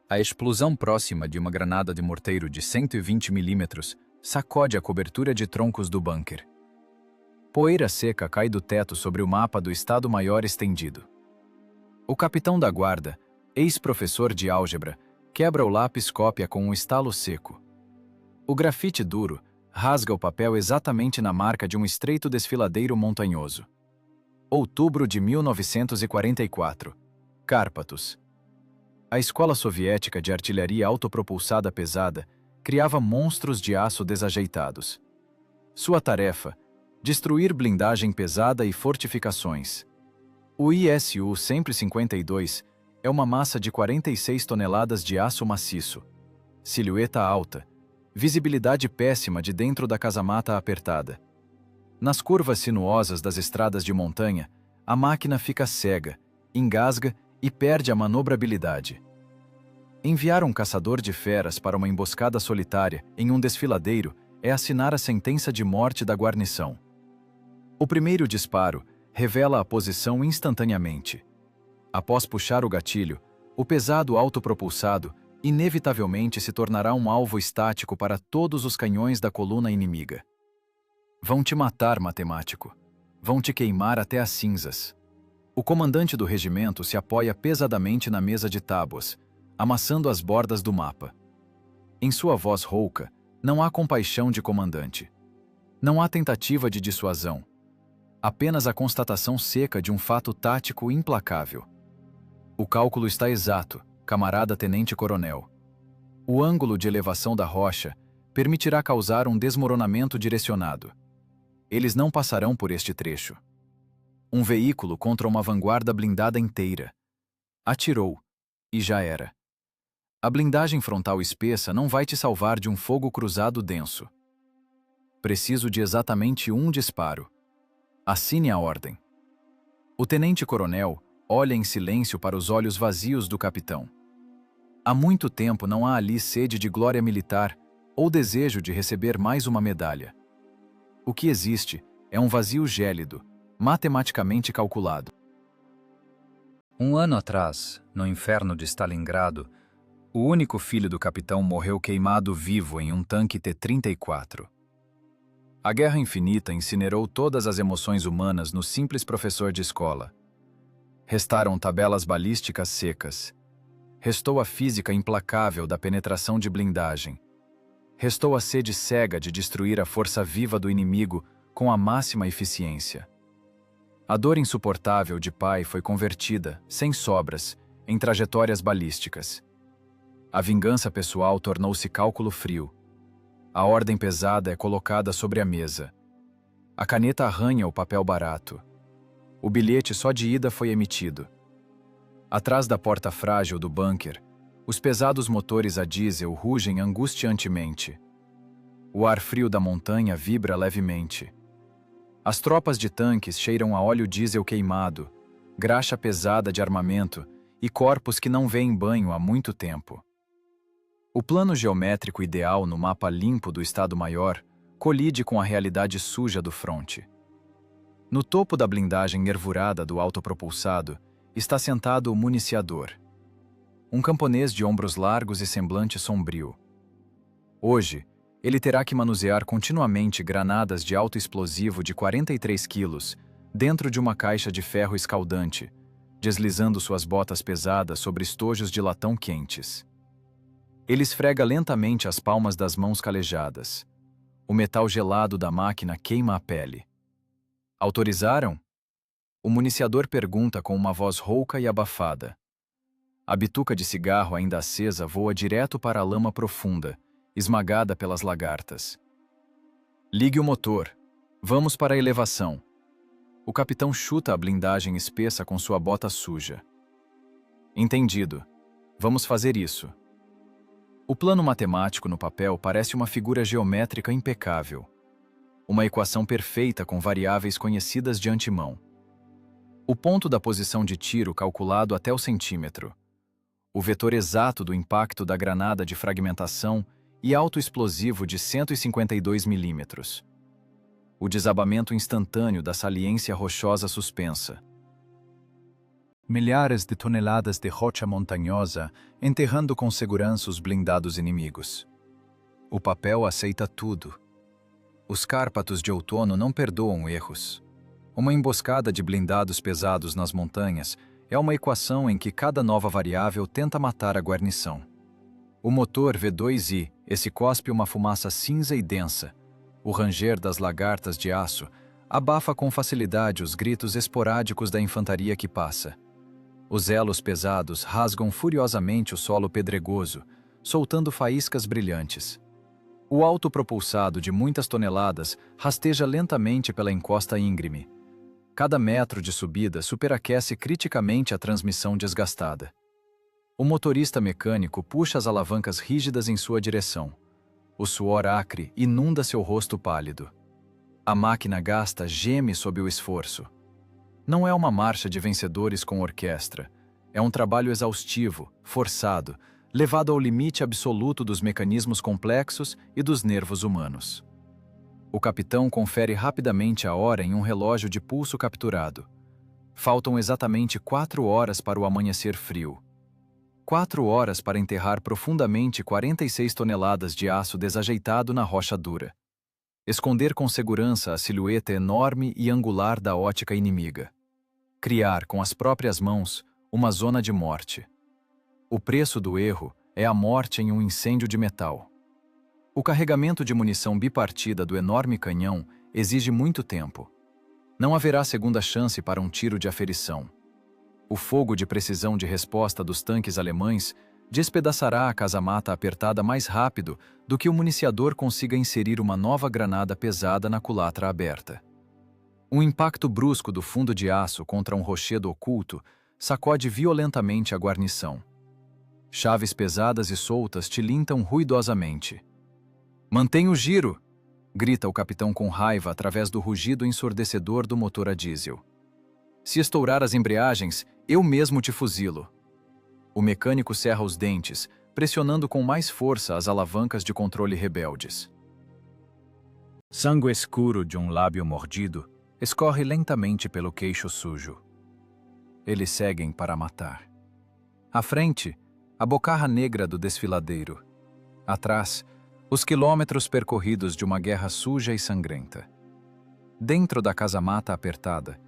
A explosão próxima de uma granada de morteiro de 120 milímetros sacode a cobertura de troncos do bunker. Poeira seca cai do teto sobre o mapa do Estado-Maior estendido. O capitão da guarda, ex-professor de álgebra, quebra o lápis-cópia com um estalo seco. O grafite duro rasga o papel exatamente na marca de um estreito desfiladeiro montanhoso. Outubro de 1944. Cárpatos. A escola soviética de artilharia autopropulsada pesada criava monstros de aço desajeitados. Sua tarefa: destruir blindagem pesada e fortificações. O ISU-152 é uma massa de 46 toneladas de aço maciço. Silhueta alta. Visibilidade péssima de dentro da casamata apertada. Nas curvas sinuosas das estradas de montanha, a máquina fica cega, engasga e perde a manobrabilidade. Enviar um caçador de feras para uma emboscada solitária em um desfiladeiro é assinar a sentença de morte da guarnição. O primeiro disparo revela a posição instantaneamente. Após puxar o gatilho, o pesado autopropulsado inevitavelmente se tornará um alvo estático para todos os canhões da coluna inimiga. Vão te matar, matemático. Vão te queimar até as cinzas. O comandante do regimento se apoia pesadamente na mesa de tábuas, amassando as bordas do mapa. Em sua voz rouca, não há compaixão de comandante. Não há tentativa de dissuasão. Apenas a constatação seca de um fato tático implacável. O cálculo está exato, camarada tenente-coronel. O ângulo de elevação da rocha permitirá causar um desmoronamento direcionado. Eles não passarão por este trecho. Um veículo contra uma vanguarda blindada inteira. Atirou, e já era. A blindagem frontal espessa não vai te salvar de um fogo cruzado denso. Preciso de exatamente um disparo. Assine a ordem. O tenente-coronel olha em silêncio para os olhos vazios do capitão. Há muito tempo não há ali sede de glória militar ou desejo de receber mais uma medalha. O que existe é um vazio gélido, matematicamente calculado. Um ano atrás, no inferno de Stalingrado, o único filho do capitão morreu queimado vivo em um tanque T-34. A guerra infinita incinerou todas as emoções humanas no simples professor de escola. Restaram tabelas balísticas secas. Restou a física implacável da penetração de blindagem. Restou a sede cega de destruir a força viva do inimigo com a máxima eficiência. A dor insuportável de pai foi convertida, sem sobras, em trajetórias balísticas. A vingança pessoal tornou-se cálculo frio. A ordem pesada é colocada sobre a mesa. A caneta arranha o papel barato. O bilhete só de ida foi emitido. Atrás da porta frágil do bunker, os pesados motores a diesel rugem angustiantemente. O ar frio da montanha vibra levemente. As tropas de tanques cheiram a óleo diesel queimado, graxa pesada de armamento e corpos que não vêem banho há muito tempo. O plano geométrico ideal no mapa limpo do Estado-Maior colide com a realidade suja do fronte. No topo da blindagem nervurada do autopropulsado está sentado o municiador. Um camponês de ombros largos e semblante sombrio. Hoje, ele terá que manusear continuamente granadas de alto explosivo de 43 quilos dentro de uma caixa de ferro escaldante, deslizando suas botas pesadas sobre estojos de latão quentes. Ele esfrega lentamente as palmas das mãos calejadas. O metal gelado da máquina queima a pele. Autorizaram? O municiador pergunta com uma voz rouca e abafada. A bituca de cigarro ainda acesa voa direto para a lama profunda, esmagada pelas lagartas. Ligue o motor. Vamos para a elevação. O capitão chuta a blindagem espessa com sua bota suja. Entendido. Vamos fazer isso. O plano matemático no papel parece uma figura geométrica impecável. Uma equação perfeita com variáveis conhecidas de antemão. O ponto da posição de tiro calculado até o centímetro. O vetor exato do impacto da granada de fragmentação e autoexplosivo de 152 milímetros. O desabamento instantâneo da saliência rochosa suspensa. Milhares de toneladas de rocha montanhosa enterrando com segurança os blindados inimigos. O papel aceita tudo. Os Cárpatos de outono não perdoam erros. Uma emboscada de blindados pesados nas montanhas é uma equação em que cada nova variável tenta matar a guarnição. O motor V2I, esse cospe uma fumaça cinza e densa. O ranger das lagartas de aço abafa com facilidade os gritos esporádicos da infantaria que passa. Os elos pesados rasgam furiosamente o solo pedregoso, soltando faíscas brilhantes. O autopropulsado de muitas toneladas rasteja lentamente pela encosta íngreme. Cada metro de subida superaquece criticamente a transmissão desgastada. O motorista mecânico puxa as alavancas rígidas em sua direção. O suor acre inunda seu rosto pálido. A máquina gasta geme sob o esforço. Não é uma marcha de vencedores com orquestra. É um trabalho exaustivo, forçado, levado ao limite absoluto dos mecanismos complexos e dos nervos humanos. O capitão confere rapidamente a hora em um relógio de pulso capturado. Faltam exatamente 4 horas para o amanhecer frio. 4 horas para enterrar profundamente 46 toneladas de aço desajeitado na rocha dura. Esconder com segurança a silhueta enorme e angular da ótica inimiga. Criar com as próprias mãos uma zona de morte. O preço do erro é a morte em um incêndio de metal. O carregamento de munição bipartida do enorme canhão exige muito tempo. Não haverá segunda chance para um tiro de aferição. O fogo de precisão de resposta dos tanques alemães despedaçará a casamata apertada mais rápido do que o municiador consiga inserir uma nova granada pesada na culatra aberta. Um impacto brusco do fundo de aço contra um rochedo oculto sacode violentamente a guarnição. Chaves pesadas e soltas tilintam ruidosamente. «Mantenha o giro!» grita o capitão com raiva através do rugido ensurdecedor do motor a diesel. «Se estourar as embreagens, eu mesmo te fuzilo!» O mecânico cerra os dentes, pressionando com mais força as alavancas de controle rebeldes. Sangue escuro de um lábio mordido escorre lentamente pelo queixo sujo. Eles seguem para matar. À frente, a bocarra negra do desfiladeiro. Atrás, os quilômetros percorridos de uma guerra suja e sangrenta. Dentro da casamata apertada,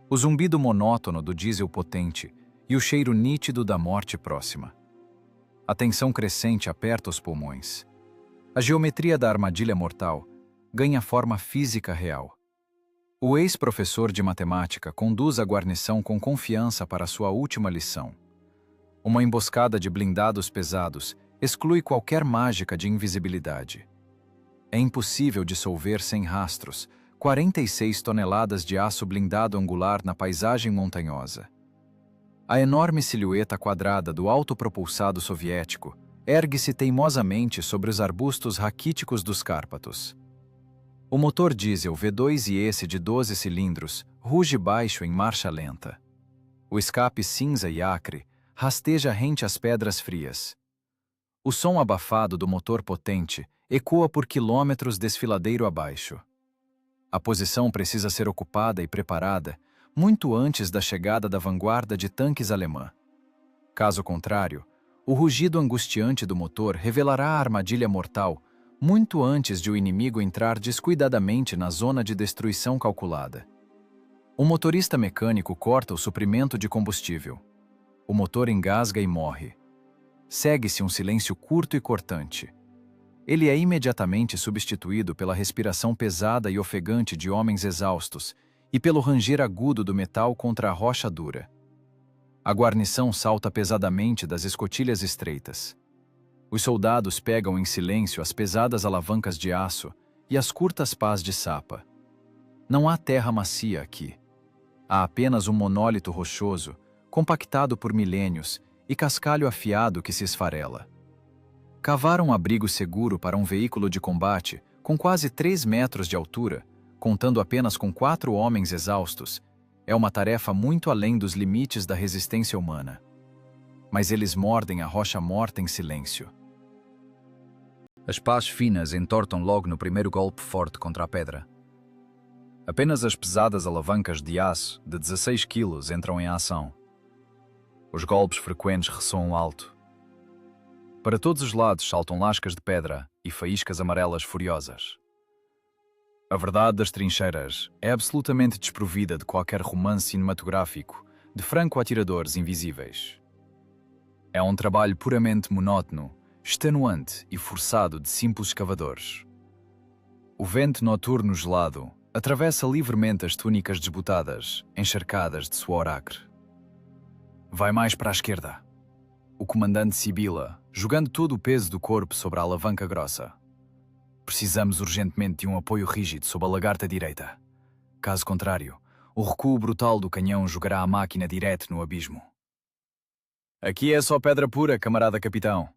o zumbido monótono do diesel potente e o cheiro nítido da morte próxima. A tensão crescente aperta os pulmões. A geometria da armadilha mortal ganha forma física real. O ex-professor de matemática conduz a guarnição com confiança para sua última lição. Uma emboscada de blindados pesados exclui qualquer mágica de invisibilidade. É impossível dissolver sem rastros 46 toneladas de aço blindado angular na paisagem montanhosa. A enorme silhueta quadrada do autopropulsado soviético ergue-se teimosamente sobre os arbustos raquíticos dos Cárpatos. O motor diesel V2I de 12 cilindros ruge baixo em marcha lenta. O escape cinza e acre rasteja rente às pedras frias. O som abafado do motor potente ecoa por quilômetros desfiladeiro abaixo. A posição precisa ser ocupada e preparada muito antes da chegada da vanguarda de tanques alemã. Caso contrário, o rugido angustiante do motor revelará a armadilha mortal muito antes de o inimigo entrar descuidadamente na zona de destruição calculada. O motorista mecânico corta o suprimento de combustível. O motor engasga e morre. Segue-se um silêncio curto e cortante. Ele é imediatamente substituído pela respiração pesada e ofegante de homens exaustos e pelo ranger agudo do metal contra a rocha dura. A guarnição salta pesadamente das escotilhas estreitas. Os soldados pegam em silêncio as pesadas alavancas de aço e as curtas pás de sapa. Não há terra macia aqui. Há apenas um monólito rochoso, compactado por milênios, e cascalho afiado que se esfarela. Cavar um abrigo seguro para um veículo de combate com quase 3 metros de altura, contando apenas com 4 homens exaustos, é uma tarefa muito além dos limites da resistência humana. Mas eles mordem a rocha morta em silêncio. As pás finas entortam logo no primeiro golpe forte contra a pedra. Apenas as pesadas alavancas de aço de 16 quilos entram em ação. Os golpes frequentes ressoam alto. Para todos os lados saltam lascas de pedra e faíscas amarelas furiosas. A verdade das trincheiras é absolutamente desprovida de qualquer romance cinematográfico de franco-atiradores invisíveis. É um trabalho puramente monótono, extenuante e forçado de simples escavadores. O vento noturno gelado atravessa livremente as túnicas desbotadas, encharcadas de suor acre. Vai mais para a esquerda. O comandante sibila, jogando todo o peso do corpo sobre a alavanca grossa. Precisamos urgentemente de um apoio rígido sob a lagarta direita. Caso contrário, o recuo brutal do canhão jogará a máquina direto no abismo. Aqui é só pedra pura, camarada capitão.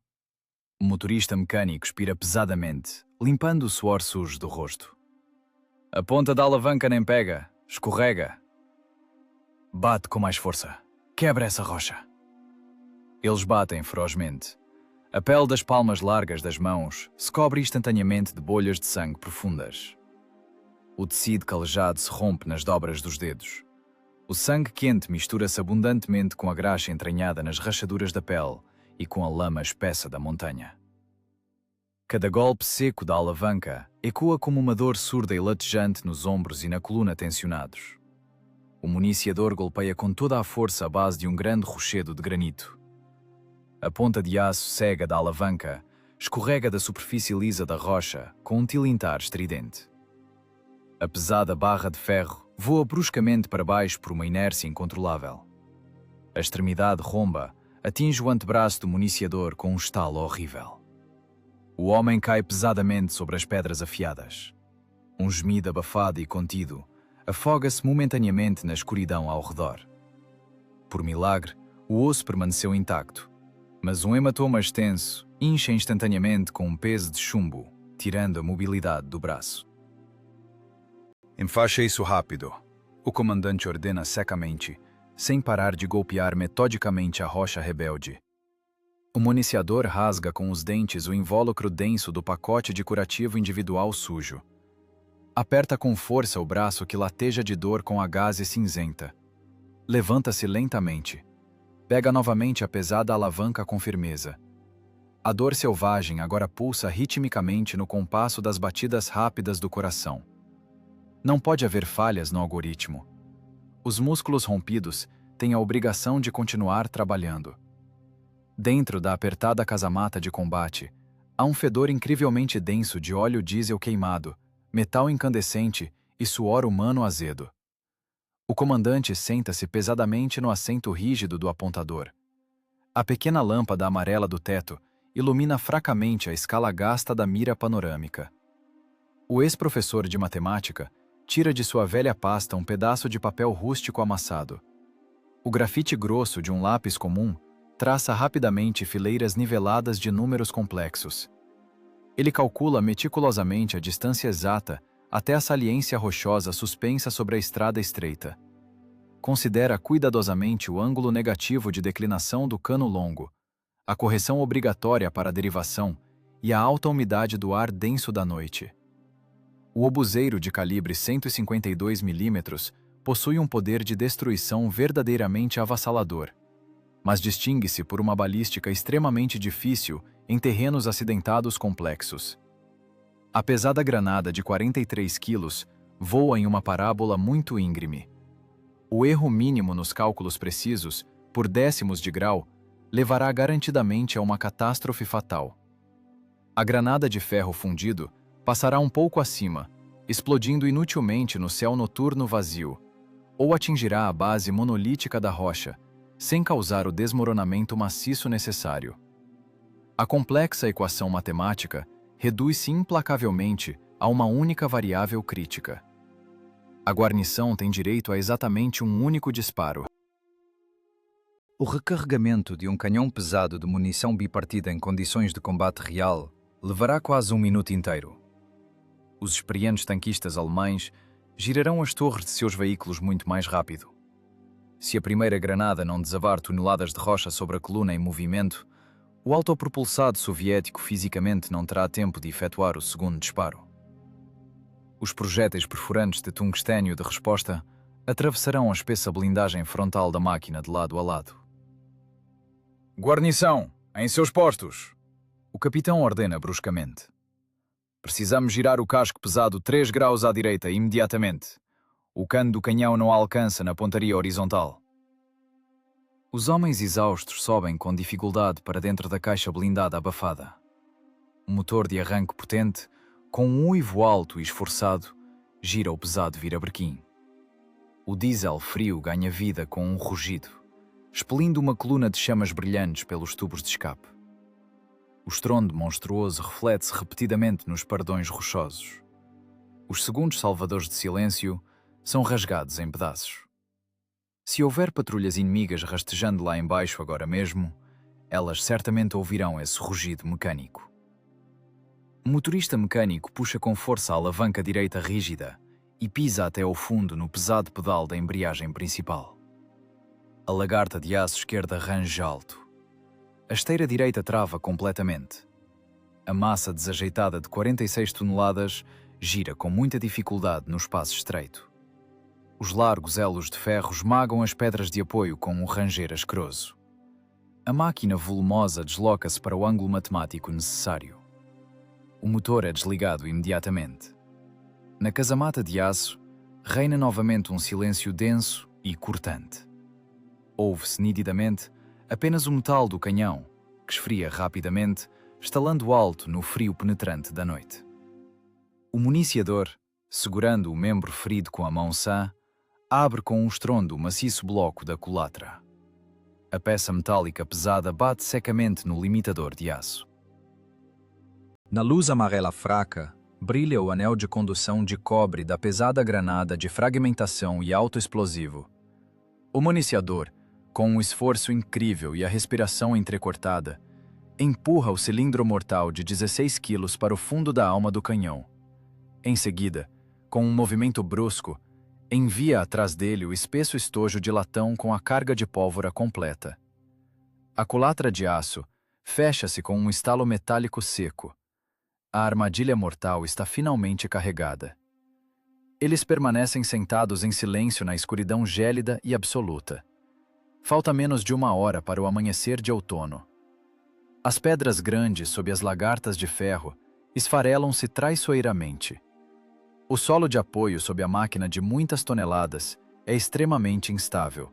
O motorista mecânico expira pesadamente, limpando o suor sujo do rosto. A ponta da alavanca nem pega, escorrega. Bate com mais força. Quebra essa rocha. Eles batem ferozmente. A pele das palmas largas das mãos se cobre instantaneamente de bolhas de sangue profundas. O tecido calejado se rompe nas dobras dos dedos. O sangue quente mistura-se abundantemente com a graxa entranhada nas rachaduras da pele e com a lama espessa da montanha. Cada golpe seco da alavanca ecoa como uma dor surda e latejante nos ombros e na coluna tensionados. O municiador golpeia com toda a força a base de um grande rochedo de granito. A ponta de aço cega da alavanca escorrega da superfície lisa da rocha com um tilintar estridente. A pesada barra de ferro voa bruscamente para baixo por uma inércia incontrolável. A extremidade romba atinge o antebraço do municiador com um estalo horrível. O homem cai pesadamente sobre as pedras afiadas. Um gemido abafado e contido afoga-se momentaneamente na escuridão ao redor. Por milagre, o osso permaneceu intacto, mas um hematoma extenso incha instantaneamente com um peso de chumbo, tirando a mobilidade do braço. Enfaixe isso rápido, o comandante ordena secamente, sem parar de golpear metodicamente a rocha rebelde. O municiador rasga com os dentes o invólucro denso do pacote de curativo individual sujo. Aperta com força o braço que lateja de dor com a gaze cinzenta. Levanta-se lentamente. Pega novamente a pesada alavanca com firmeza. A dor selvagem agora pulsa ritmicamente no compasso das batidas rápidas do coração. Não pode haver falhas no algoritmo. Os músculos rompidos têm a obrigação de continuar trabalhando. Dentro da apertada casamata de combate, há um fedor incrivelmente denso de óleo diesel queimado, metal incandescente e suor humano azedo. O comandante senta-se pesadamente no assento rígido do apontador. A pequena lâmpada amarela do teto ilumina fracamente a escala gasta da mira panorâmica. O ex-professor de matemática tira de sua velha pasta um pedaço de papel rústico amassado. O grafite grosso de um lápis comum traça rapidamente fileiras niveladas de números complexos. Ele calcula meticulosamente a distância exata até a saliência rochosa suspensa sobre a estrada estreita. Considera cuidadosamente o ângulo negativo de declinação do cano longo, a correção obrigatória para a derivação e a alta umidade do ar denso da noite. O obuseiro de calibre 152 mm possui um poder de destruição verdadeiramente avassalador, mas distingue-se por uma balística extremamente difícil em terrenos acidentados complexos. A pesada granada de 43 quilos voa em uma parábola muito íngreme. O erro mínimo nos cálculos precisos, por décimos de grau, levará garantidamente a uma catástrofe fatal. A granada de ferro fundido passará um pouco acima, explodindo inutilmente no céu noturno vazio, ou atingirá a base monolítica da rocha, sem causar o desmoronamento maciço necessário. A complexa equação matemática reduz-se implacavelmente a uma única variável crítica. A guarnição tem direito a exatamente um único disparo. O recarregamento de um canhão pesado de munição bipartida em condições de combate real levará quase um minuto inteiro. Os experientes tanquistas alemães girarão as torres de seus veículos muito mais rápido. Se a primeira granada não desabar toneladas de rocha sobre a coluna em movimento, o autopropulsado soviético fisicamente não terá tempo de efetuar o segundo disparo. Os projéteis perfurantes de tungstênio de resposta atravessarão a espessa blindagem frontal da máquina de lado a lado. Guarnição, em seus postos! O capitão ordena bruscamente. Precisamos girar o casco pesado 3 graus à direita imediatamente. O cano do canhão não alcança na pontaria horizontal. Os homens exaustos sobem com dificuldade para dentro da caixa blindada abafada. Um motor de arranque potente, com um uivo alto e esforçado, gira o pesado vira-brequim. O diesel frio ganha vida com um rugido, expelindo uma coluna de chamas brilhantes pelos tubos de escape. O estrondo monstruoso reflete-se repetidamente nos paredões rochosos. Os segundos salvadores de silêncio são rasgados em pedaços. Se houver patrulhas inimigas rastejando lá embaixo agora mesmo, elas certamente ouvirão esse rugido mecânico. O motorista mecânico puxa com força a alavanca direita rígida e pisa até ao fundo no pesado pedal da embreagem principal. A lagarta de aço esquerda range alto. A esteira direita trava completamente. A massa desajeitada de 46 toneladas gira com muita dificuldade no espaço estreito. Os largos elos de ferro esmagam as pedras de apoio com um ranger asqueroso. A máquina volumosa desloca-se para o ângulo matemático necessário. O motor é desligado imediatamente. Na casamata de aço, reina novamente um silêncio denso e cortante. Ouve-se nitidamente apenas o metal do canhão, que esfria rapidamente, estalando alto no frio penetrante da noite. O municiador, segurando o membro ferido com a mão sã, abre com um estrondo o maciço bloco da culatra. A peça metálica pesada bate secamente no limitador de aço. Na luz amarela fraca, brilha o anel de condução de cobre da pesada granada de fragmentação e autoexplosivo. O municiador, com um esforço incrível e a respiração entrecortada, empurra o cilindro mortal de 16 quilos para o fundo da alma do canhão. Em seguida, com um movimento brusco, envia atrás dele o espesso estojo de latão com a carga de pólvora completa. A culatra de aço fecha-se com um estalo metálico seco. A armadilha mortal está finalmente carregada. Eles permanecem sentados em silêncio na escuridão gélida e absoluta. Falta menos de 1 hora para o amanhecer de outono. As pedras grandes sob as lagartas de ferro esfarelam-se traiçoeiramente. O solo de apoio sob a máquina de muitas toneladas é extremamente instável.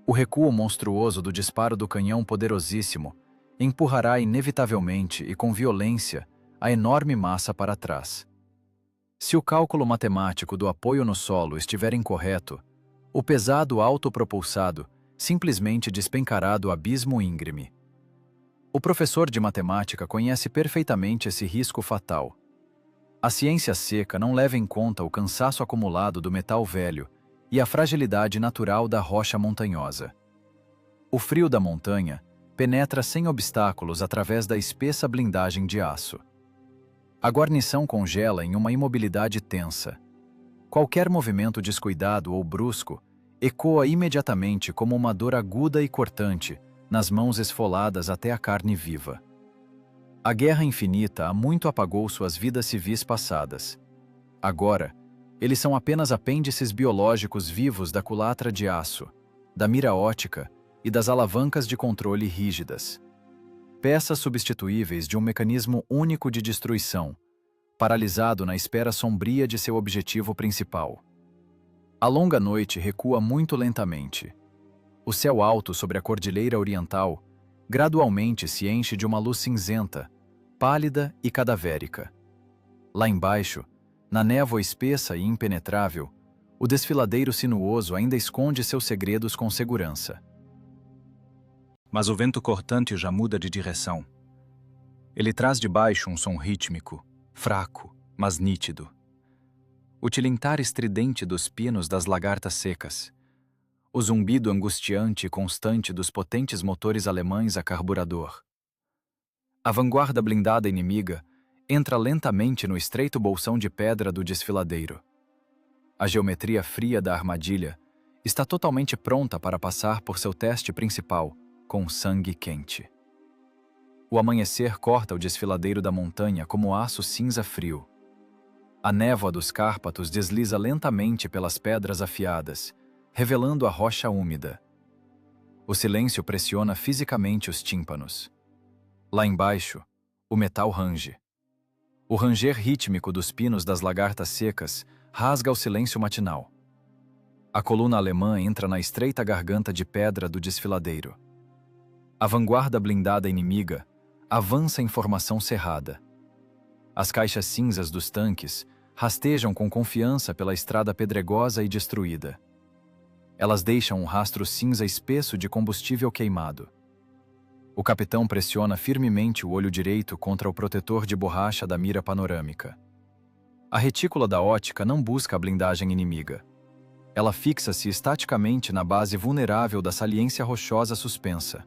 O recuo monstruoso do disparo do canhão poderosíssimo empurrará inevitavelmente e com violência a enorme massa para trás. Se o cálculo matemático do apoio no solo estiver incorreto, o pesado autopropulsado simplesmente despencará do abismo íngreme. O professor de matemática conhece perfeitamente esse risco fatal. A ciência seca não leva em conta o cansaço acumulado do metal velho e a fragilidade natural da rocha montanhosa. O frio da montanha penetra sem obstáculos através da espessa blindagem de aço. A guarnição congela em uma imobilidade tensa. Qualquer movimento descuidado ou brusco ecoa imediatamente como uma dor aguda e cortante nas mãos esfoladas até a carne viva. A guerra infinita há muito apagou suas vidas civis passadas. Agora, eles são apenas apêndices biológicos vivos da culatra de aço, da mira ótica e das alavancas de controle rígidas. Peças substituíveis de um mecanismo único de destruição, paralisado na espera sombria de seu objetivo principal. A longa noite recua muito lentamente. O céu alto sobre a cordilheira oriental gradualmente se enche de uma luz cinzenta, pálida e cadavérica. Lá embaixo, na névoa espessa e impenetrável, o desfiladeiro sinuoso ainda esconde seus segredos com segurança. Mas o vento cortante já muda de direção. Ele traz de baixo um som rítmico, fraco, mas nítido. O tilintar estridente dos pinos das lagartas secas, o zumbido angustiante e constante dos potentes motores alemães a carburador. A vanguarda blindada inimiga entra lentamente no estreito bolsão de pedra do desfiladeiro. A geometria fria da armadilha está totalmente pronta para passar por seu teste principal, com sangue quente. O amanhecer corta o desfiladeiro da montanha como aço cinza frio. A névoa dos Cárpatos desliza lentamente pelas pedras afiadas, revelando a rocha úmida. O silêncio pressiona fisicamente os tímpanos. Lá embaixo, o metal range. O ranger rítmico dos pinos das lagartas secas rasga o silêncio matinal. A coluna alemã entra na estreita garganta de pedra do desfiladeiro. A vanguarda blindada inimiga avança em formação cerrada. As caixas cinzas dos tanques rastejam com confiança pela estrada pedregosa e destruída. Elas deixam um rastro cinza espesso de combustível queimado. O capitão pressiona firmemente o olho direito contra o protetor de borracha da mira panorâmica. A retícula da ótica não busca a blindagem inimiga. Ela fixa-se estaticamente na base vulnerável da saliência rochosa suspensa.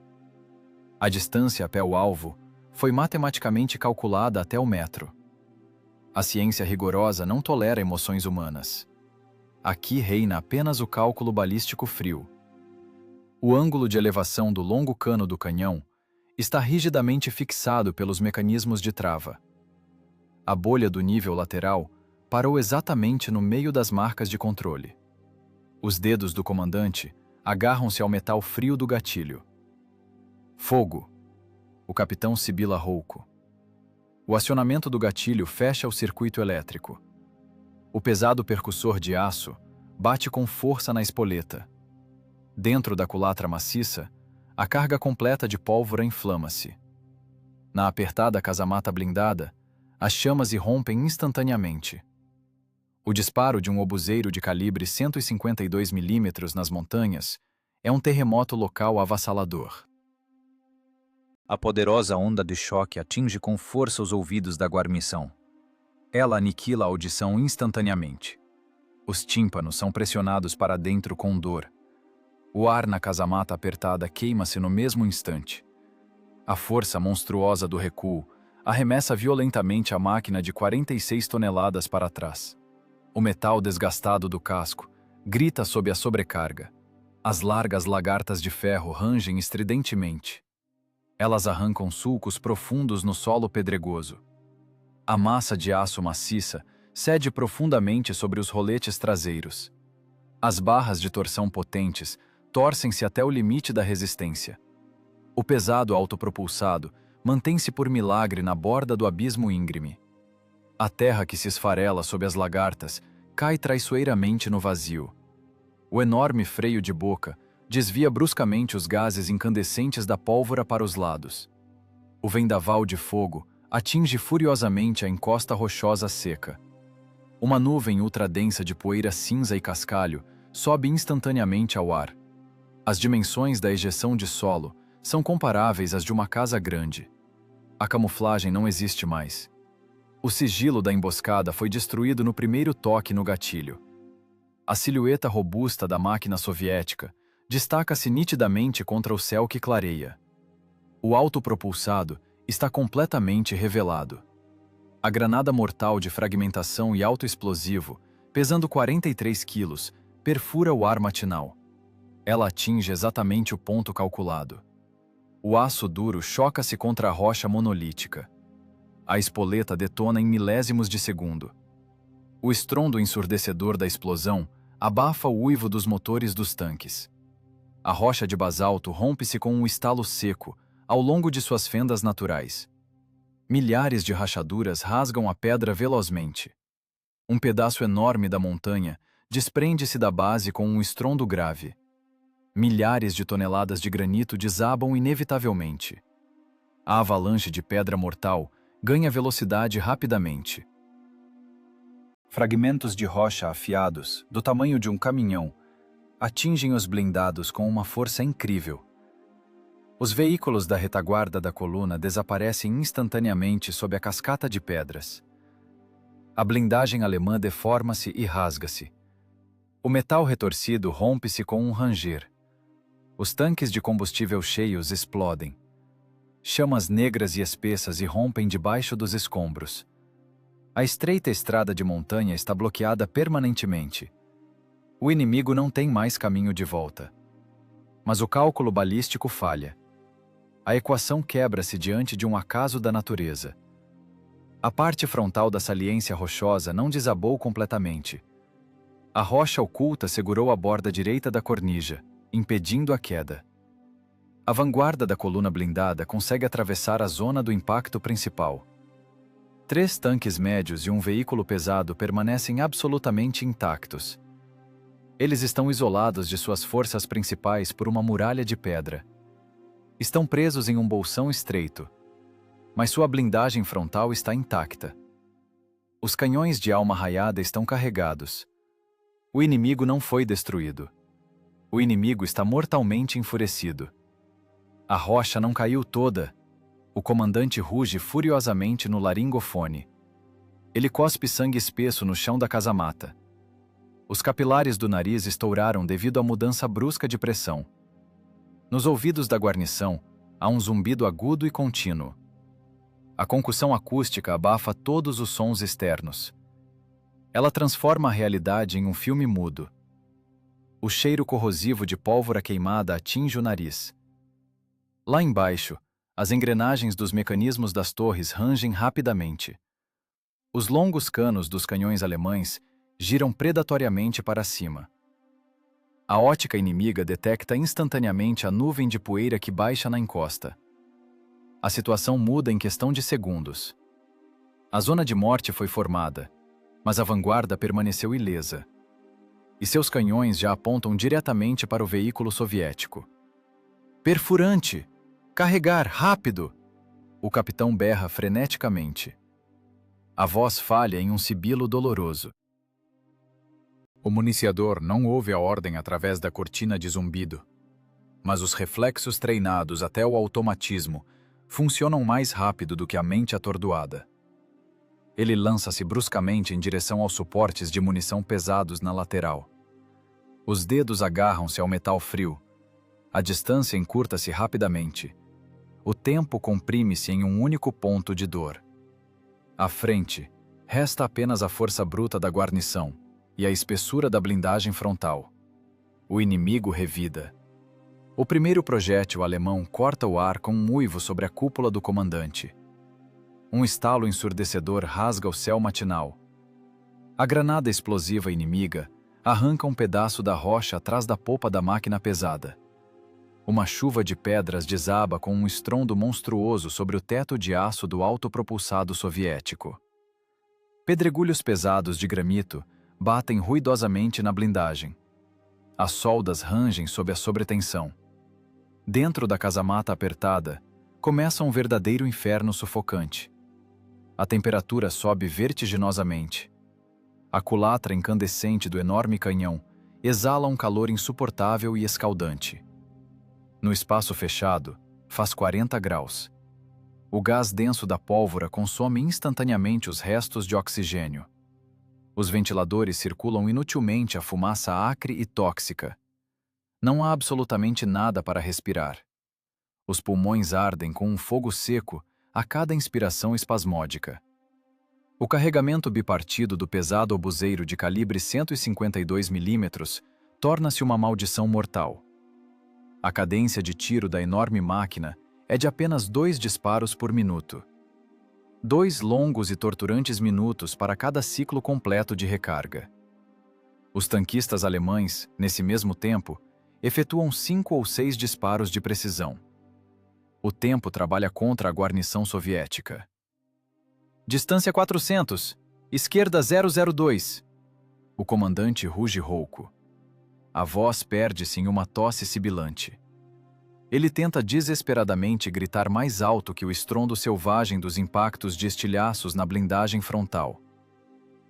A distância até o alvo foi matematicamente calculada até o metro. A ciência rigorosa não tolera emoções humanas. Aqui reina apenas o cálculo balístico frio. O ângulo de elevação do longo cano do canhão está rigidamente fixado pelos mecanismos de trava. A bolha do nível lateral parou exatamente no meio das marcas de controle. Os dedos do comandante agarram-se ao metal frio do gatilho. Fogo! O capitão sibila rouco. O acionamento do gatilho fecha o circuito elétrico. O pesado percussor de aço bate com força na espoleta. Dentro da culatra maciça, a carga completa de pólvora inflama-se. Na apertada casamata blindada, as chamas irrompem instantaneamente. O disparo de um obuseiro de calibre 152 mm nas montanhas é um terremoto local avassalador. A poderosa onda de choque atinge com força os ouvidos da guarnição. Ela aniquila a audição instantaneamente. Os tímpanos são pressionados para dentro com dor. O ar na casamata apertada queima-se no mesmo instante. A força monstruosa do recuo arremessa violentamente a máquina de 46 toneladas para trás. O metal desgastado do casco grita sob a sobrecarga. As largas lagartas de ferro rangem estridentemente. Elas arrancam sulcos profundos no solo pedregoso. A massa de aço maciça cede profundamente sobre os roletes traseiros. As barras de torção potentes torcem-se até o limite da resistência. O pesado autopropulsado mantém-se por milagre na borda do abismo íngreme. A terra que se esfarela sob as lagartas cai traiçoeiramente no vazio. O enorme freio de boca desvia bruscamente os gases incandescentes da pólvora para os lados. O vendaval de fogo atinge furiosamente a encosta rochosa seca. Uma nuvem ultradensa de poeira cinza e cascalho sobe instantaneamente ao ar. As dimensões da ejeção de solo são comparáveis às de uma casa grande. A camuflagem não existe mais. O sigilo da emboscada foi destruído no primeiro toque no gatilho. A silhueta robusta da máquina soviética destaca-se nitidamente contra o céu que clareia. O autopropulsado está completamente revelado. A granada mortal de fragmentação e autoexplosivo, pesando 43 quilos, perfura o ar matinal. Ela atinge exatamente o ponto calculado. O aço duro choca-se contra a rocha monolítica. A espoleta detona em milésimos de segundo. O estrondo ensurdecedor da explosão abafa o uivo dos motores dos tanques. A rocha de basalto rompe-se com um estalo seco ao longo de suas fendas naturais. Milhares de rachaduras rasgam a pedra velozmente. Um pedaço enorme da montanha desprende-se da base com um estrondo grave. Milhares de toneladas de granito desabam inevitavelmente. A avalanche de pedra mortal ganha velocidade rapidamente. Fragmentos de rocha afiados, do tamanho de um caminhão, atingem os blindados com uma força incrível. Os veículos da retaguarda da coluna desaparecem instantaneamente sob a cascata de pedras. A blindagem alemã deforma-se e rasga-se. O metal retorcido rompe-se com um ranger. Os tanques de combustível cheios explodem. Chamas negras e espessas irrompem debaixo dos escombros. A estreita estrada de montanha está bloqueada permanentemente. O inimigo não tem mais caminho de volta. Mas o cálculo balístico falha. A equação quebra-se diante de um acaso da natureza. A parte frontal da saliência rochosa não desabou completamente. A rocha oculta segurou a borda direita da cornija, impedindo a queda. A vanguarda da coluna blindada consegue atravessar a zona do impacto principal. 3 tanques médios e um veículo pesado permanecem absolutamente intactos. Eles estão isolados de suas forças principais por uma muralha de pedra. Estão presos em um bolsão estreito, mas sua blindagem frontal está intacta. Os canhões de alma raiada estão carregados. O inimigo não foi destruído. O inimigo está mortalmente enfurecido. A rocha não caiu toda. O comandante ruge furiosamente no laringofone. Ele cospe sangue espesso no chão da casamata. Os capilares do nariz estouraram devido à mudança brusca de pressão. Nos ouvidos da guarnição, há um zumbido agudo e contínuo. A concussão acústica abafa todos os sons externos. Ela transforma a realidade em um filme mudo. O cheiro corrosivo de pólvora queimada atinge o nariz. Lá embaixo, as engrenagens dos mecanismos das torres rangem rapidamente. Os longos canos dos canhões alemães giram predatoriamente para cima. A ótica inimiga detecta instantaneamente a nuvem de poeira que baixa na encosta. A situação muda em questão de segundos. A zona de morte foi formada, mas a vanguarda permaneceu ilesa. E seus canhões já apontam diretamente para o veículo soviético. Perfurante! Carregar, rápido! O capitão berra freneticamente. A voz falha em um sibilo doloroso. O municiador não ouve a ordem através da cortina de zumbido, mas os reflexos treinados até o automatismo funcionam mais rápido do que a mente atordoada. Ele lança-se bruscamente em direção aos suportes de munição pesados na lateral. Os dedos agarram-se ao metal frio. A distância encurta-se rapidamente. O tempo comprime-se em um único ponto de dor. À frente, resta apenas a força bruta da guarnição e a espessura da blindagem frontal. O inimigo revida. O primeiro projétil alemão corta o ar com um uivo sobre a cúpula do comandante. Um estalo ensurdecedor rasga o céu matinal. A granada explosiva inimiga arranca um pedaço da rocha atrás da popa da máquina pesada. Uma chuva de pedras desaba com um estrondo monstruoso sobre o teto de aço do autopropulsado soviético. Pedregulhos pesados de granito batem ruidosamente na blindagem. As soldas rangem sob a sobretensão. Dentro da casamata apertada, começa um verdadeiro inferno sufocante. A temperatura sobe vertiginosamente. A culatra incandescente do enorme canhão exala um calor insuportável e escaldante. No espaço fechado, faz 40 graus. O gás denso da pólvora consome instantaneamente os restos de oxigênio. Os ventiladores circulam inutilmente a fumaça acre e tóxica. Não há absolutamente nada para respirar. Os pulmões ardem com um fogo seco a cada inspiração espasmódica. O carregamento bipartido do pesado obuseiro de calibre 152 mm torna-se uma maldição mortal. A cadência de tiro da enorme máquina é de apenas 2 disparos por minuto. 2 longos e torturantes minutos para cada ciclo completo de recarga. Os tanquistas alemães, nesse mesmo tempo, efetuam 5 ou 6 disparos de precisão. O tempo trabalha contra a guarnição soviética. Distância 400, esquerda 002. O comandante ruge rouco. A voz perde-se em uma tosse sibilante. Ele tenta desesperadamente gritar mais alto que o estrondo selvagem dos impactos de estilhaços na blindagem frontal.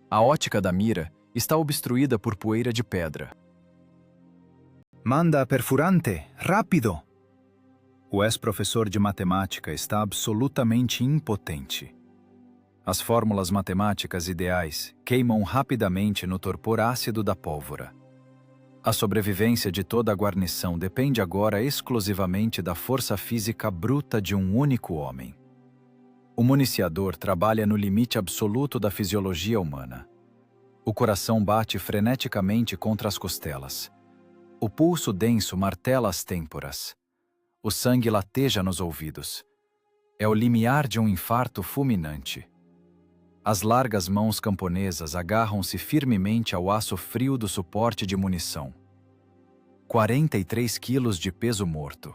A ótica da mira está obstruída por poeira de pedra. Manda perfurante, rápido! O ex-professor de matemática está absolutamente impotente. As fórmulas matemáticas ideais queimam rapidamente no torpor ácido da pólvora. A sobrevivência de toda a guarnição depende agora exclusivamente da força física bruta de um único homem. O municiador trabalha no limite absoluto da fisiologia humana. O coração bate freneticamente contra as costelas. O pulso denso martela as têmporas. O sangue lateja nos ouvidos. É o limiar de um infarto fulminante. As largas mãos camponesas agarram-se firmemente ao aço frio do suporte de munição. 43 quilos de peso morto.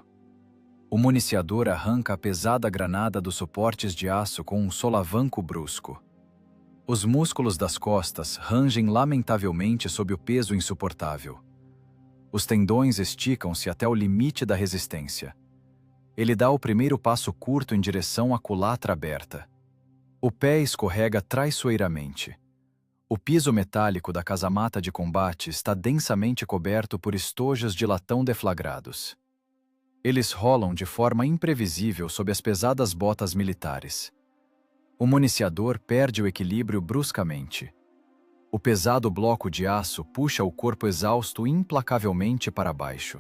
O municiador arranca a pesada granada dos suportes de aço com um solavanco brusco. Os músculos das costas rangem lamentavelmente sob o peso insuportável. Os tendões esticam-se até o limite da resistência. Ele dá o primeiro passo curto em direção à culatra aberta. O pé escorrega traiçoeiramente. O piso metálico da casamata de combate está densamente coberto por estojos de latão deflagrados. Eles rolam de forma imprevisível sob as pesadas botas militares. O municiador perde o equilíbrio bruscamente. O pesado bloco de aço puxa o corpo exausto implacavelmente para baixo.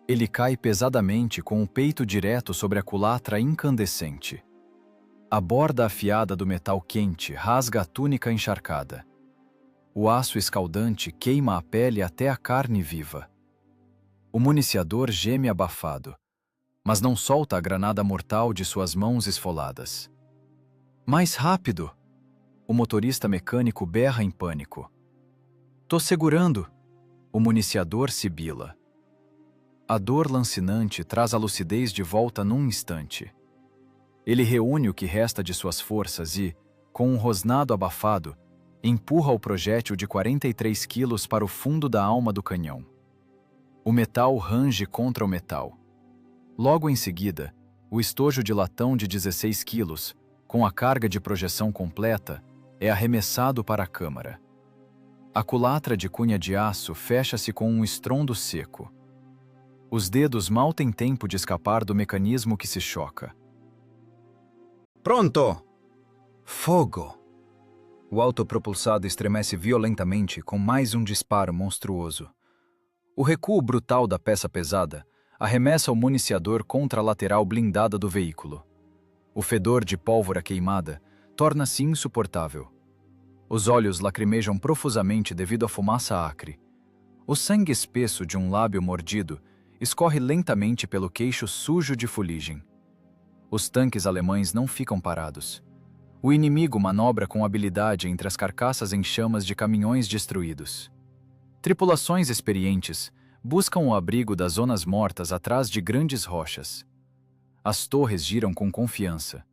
Ele cai pesadamente com o peito direto sobre a culatra incandescente. A borda afiada do metal quente rasga a túnica encharcada. O aço escaldante queima a pele até a carne viva. O municiador geme abafado, mas não solta a granada mortal de suas mãos esfoladas. Mais rápido! O motorista mecânico berra em pânico. Tô segurando! O municiador sibila. A dor lancinante traz a lucidez de volta num instante. Ele reúne o que resta de suas forças e, com um rosnado abafado, empurra o projétil de 43 quilos para o fundo da alma do canhão. O metal range contra o metal. Logo em seguida, o estojo de latão de 16 quilos, com a carga de projeção completa, é arremessado para a câmara. A culatra de cunha de aço fecha-se com um estrondo seco. Os dedos mal têm tempo de escapar do mecanismo que se choca. Pronto! Fogo! O autopropulsado estremece violentamente com mais um disparo monstruoso. O recuo brutal da peça pesada arremessa o municiador contra a lateral blindada do veículo. O fedor de pólvora queimada torna-se insuportável. Os olhos lacrimejam profusamente devido à fumaça acre. O sangue espesso de um lábio mordido escorre lentamente pelo queixo sujo de fuligem. Os tanques alemães não ficam parados. O inimigo manobra com habilidade entre as carcaças em chamas de caminhões destruídos. Tripulações experientes buscam o abrigo das zonas mortas atrás de grandes rochas. As torres giram com confiança.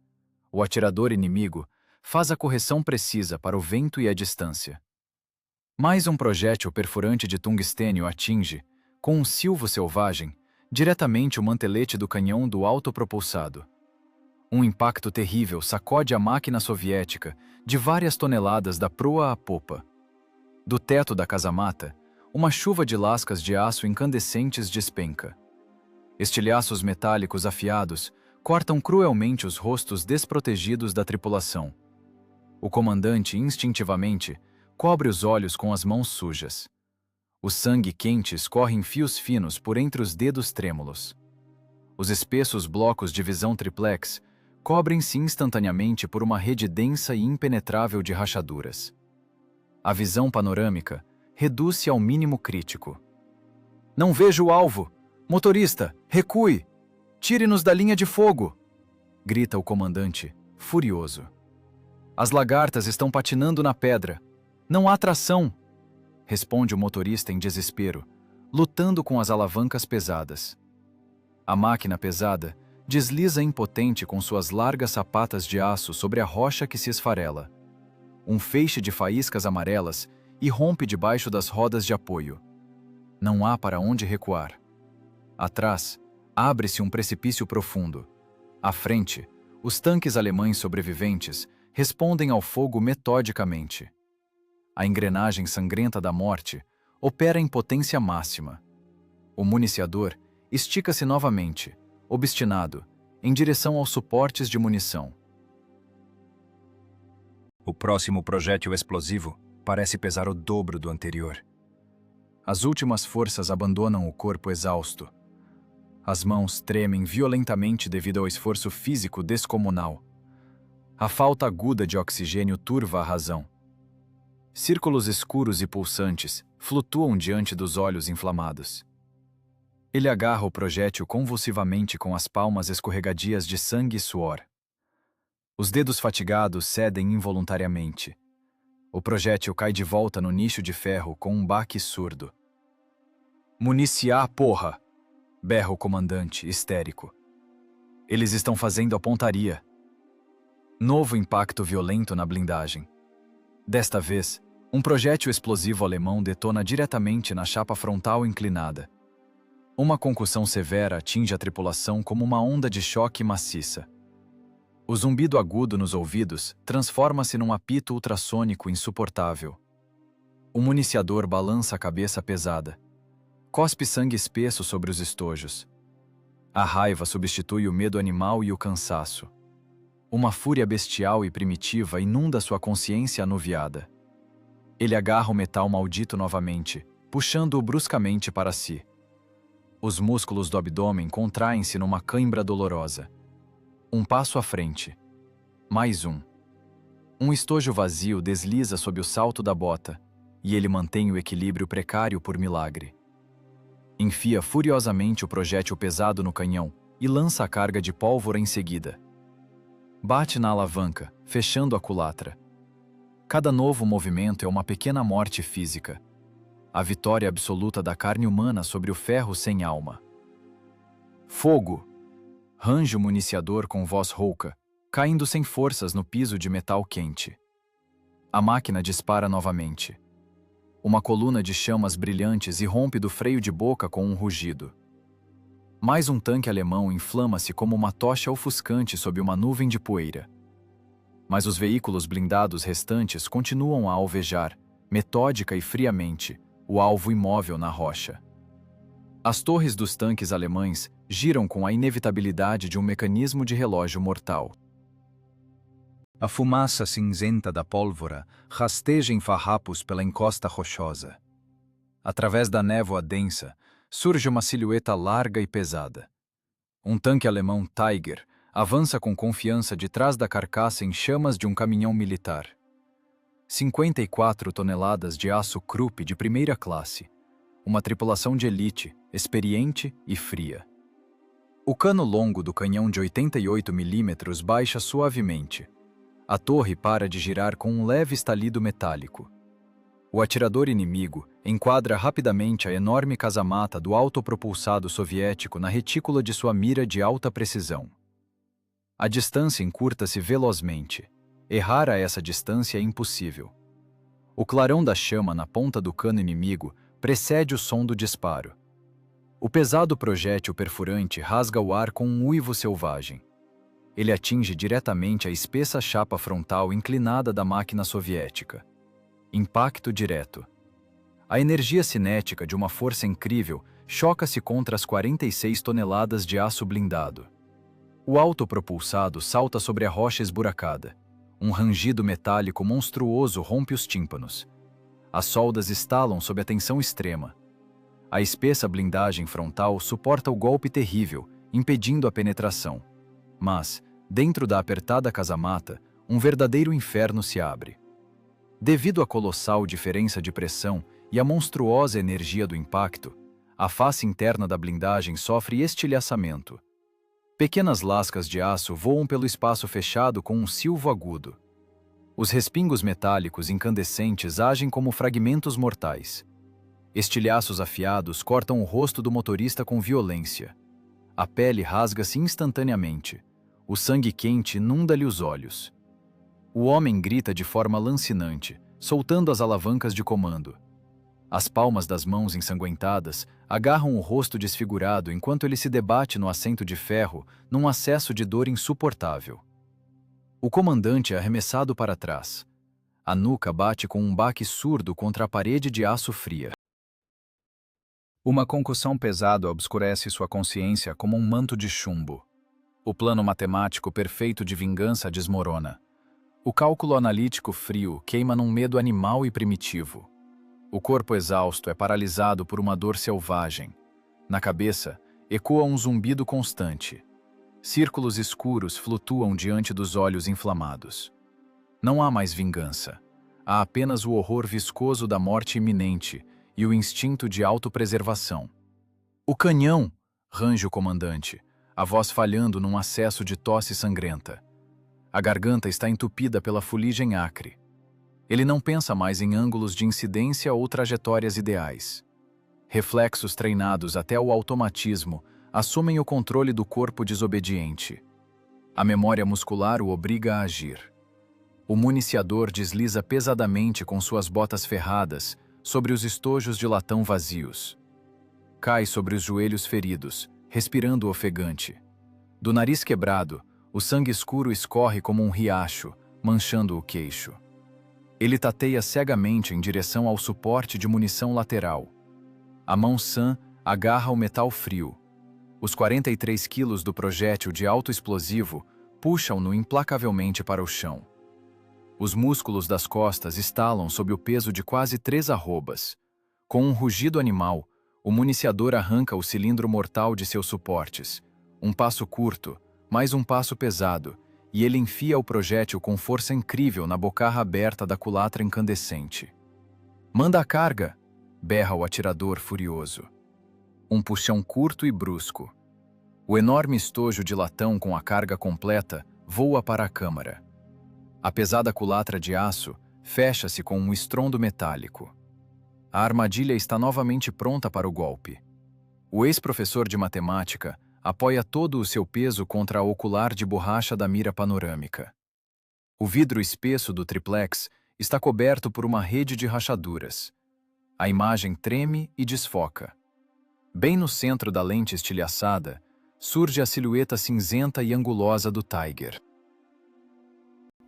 O atirador inimigo faz a correção precisa para o vento e a distância. Mais um projétil perfurante de tungstênio atinge, com um silvo selvagem, diretamente o mantelete do canhão do autopropulsado. Um impacto terrível sacode a máquina soviética de várias toneladas da proa à popa. Do teto da casamata, uma chuva de lascas de aço incandescentes despenca. Estilhaços metálicos afiados cortam cruelmente os rostos desprotegidos da tripulação. O comandante, instintivamente, cobre os olhos com as mãos sujas. O sangue quente escorre em fios finos por entre os dedos trêmulos. Os espessos blocos de visão triplex cobrem-se instantaneamente por uma rede densa e impenetrável de rachaduras. A visão panorâmica reduz-se ao mínimo crítico. Não vejo o alvo! Motorista, recue! Tire-nos da linha de fogo! Grita o comandante, furioso. As lagartas estão patinando na pedra. Não há tração! Responde o motorista em desespero, lutando com as alavancas pesadas. A máquina pesada desliza impotente com suas largas sapatas de aço sobre a rocha que se esfarela. Um feixe de faíscas amarelas irrompe debaixo das rodas de apoio. Não há para onde recuar. Atrás, abre-se um precipício profundo. À frente, os tanques alemães sobreviventes respondem ao fogo metodicamente. A engrenagem sangrenta da morte opera em potência máxima. O municiador estica-se novamente, obstinado, em direção aos suportes de munição. O próximo projétil explosivo parece pesar o dobro do anterior. As últimas forças abandonam o corpo exausto. As mãos tremem violentamente devido ao esforço físico descomunal. A falta aguda de oxigênio turva a razão. Círculos escuros e pulsantes flutuam diante dos olhos inflamados. Ele agarra o projétil convulsivamente com as palmas escorregadias de sangue e suor. Os dedos fatigados cedem involuntariamente. O projétil cai de volta no nicho de ferro com um baque surdo. Municiar, porra! Berra o comandante, histérico. Eles estão fazendo a pontaria. Novo impacto violento na blindagem. Desta vez, um projétil explosivo alemão detona diretamente na chapa frontal inclinada. Uma concussão severa atinge a tripulação como uma onda de choque maciça. O zumbido agudo nos ouvidos transforma-se num apito ultrassônico insuportável. O municiador balança a cabeça pesada. Cospe sangue espesso sobre os estojos. A raiva substitui o medo animal e o cansaço. Uma fúria bestial e primitiva inunda sua consciência anuviada. Ele agarra o metal maldito novamente, puxando-o bruscamente para si. Os músculos do abdômen contraem-se numa cãibra dolorosa. Um passo à frente. Mais um. Um estojo vazio desliza sob o salto da bota, e ele mantém o equilíbrio precário por milagre. Enfia furiosamente o projétil pesado no canhão e lança a carga de pólvora em seguida. Bate na alavanca, fechando a culatra. Cada novo movimento é uma pequena morte física. A vitória absoluta da carne humana sobre o ferro sem alma. Fogo! Range o municiador com voz rouca, caindo sem forças no piso de metal quente. A máquina dispara novamente. Uma coluna de chamas brilhantes irrompe do freio de boca com um rugido. Mais um tanque alemão inflama-se como uma tocha ofuscante sob uma nuvem de poeira. Mas os veículos blindados restantes continuam a alvejar, metódica e friamente, o alvo imóvel na rocha. As torres dos tanques alemães giram com a inevitabilidade de um mecanismo de relógio mortal. A fumaça cinzenta da pólvora rasteja em farrapos pela encosta rochosa. Através da névoa densa, surge uma silhueta larga e pesada. Um tanque alemão Tiger avança com confiança de trás da carcaça em chamas de um caminhão militar. 54 toneladas de aço Krupp de primeira classe. Uma tripulação de elite, experiente e fria. O cano longo do canhão de 88 mm baixa suavemente. A torre para de girar com um leve estalido metálico. O atirador inimigo enquadra rapidamente a enorme casamata do autopropulsado soviético na retícula de sua mira de alta precisão. A distância encurta-se velozmente. Errar a essa distância é impossível. O clarão da chama na ponta do cano inimigo precede o som do disparo. O pesado projétil perfurante rasga o ar com um uivo selvagem. Ele atinge diretamente a espessa chapa frontal inclinada da máquina soviética. Impacto direto. A energia cinética de uma força incrível choca-se contra as 46 toneladas de aço blindado. O autopropulsado salta sobre a rocha esburacada. Um rangido metálico monstruoso rompe os tímpanos. As soldas estalam sob a tensão extrema. A espessa blindagem frontal suporta o golpe terrível, impedindo a penetração. Mas, dentro da apertada casamata, um verdadeiro inferno se abre. Devido à colossal diferença de pressão e à monstruosa energia do impacto, a face interna da blindagem sofre estilhaçamento. Pequenas lascas de aço voam pelo espaço fechado com um silvo agudo. Os respingos metálicos incandescentes agem como fragmentos mortais. Estilhaços afiados cortam o rosto do motorista com violência. A pele rasga-se instantaneamente. O sangue quente inunda-lhe os olhos. O homem grita de forma lancinante, soltando as alavancas de comando. As palmas das mãos ensanguentadas agarram o rosto desfigurado enquanto ele se debate no assento de ferro num acesso de dor insuportável. O comandante é arremessado para trás. A nuca bate com um baque surdo contra a parede de aço fria. Uma concussão pesada obscurece sua consciência como um manto de chumbo. O plano matemático perfeito de vingança desmorona. O cálculo analítico frio queima num medo animal e primitivo. O corpo exausto é paralisado por uma dor selvagem. Na cabeça, ecoa um zumbido constante. Círculos escuros flutuam diante dos olhos inflamados. Não há mais vingança. Há apenas o horror viscoso da morte iminente e o instinto de autopreservação. "O canhão!" range o comandante, a voz falhando num acesso de tosse sangrenta. A garganta está entupida pela fuligem acre. Ele não pensa mais em ângulos de incidência ou trajetórias ideais. Reflexos treinados até o automatismo assumem o controle do corpo desobediente. A memória muscular o obriga a agir. O municiador desliza pesadamente com suas botas ferradas sobre os estojos de latão vazios. Cai sobre os joelhos feridos, respirando ofegante. Do nariz quebrado, o sangue escuro escorre como um riacho, manchando o queixo. Ele tateia cegamente em direção ao suporte de munição lateral. A mão sã agarra o metal frio. Os 43 quilos do projétil de alto explosivo puxam-no implacavelmente para o chão. Os músculos das costas estalam sob o peso de quase 3 arrobas. Com um rugido animal, o municiador arranca o cilindro mortal de seus suportes. Um passo curto, mais um passo pesado, e ele enfia o projétil com força incrível na bocarra aberta da culatra incandescente. "Manda a carga!" berra o atirador furioso. Um puxão curto e brusco. O enorme estojo de latão com a carga completa voa para a câmara. A pesada culatra de aço fecha-se com um estrondo metálico. A armadilha está novamente pronta para o golpe. O ex-professor de matemática apoia todo o seu peso contra a ocular de borracha da mira panorâmica. O vidro espesso do triplex está coberto por uma rede de rachaduras. A imagem treme e desfoca. Bem no centro da lente estilhaçada, surge a silhueta cinzenta e angulosa do Tiger.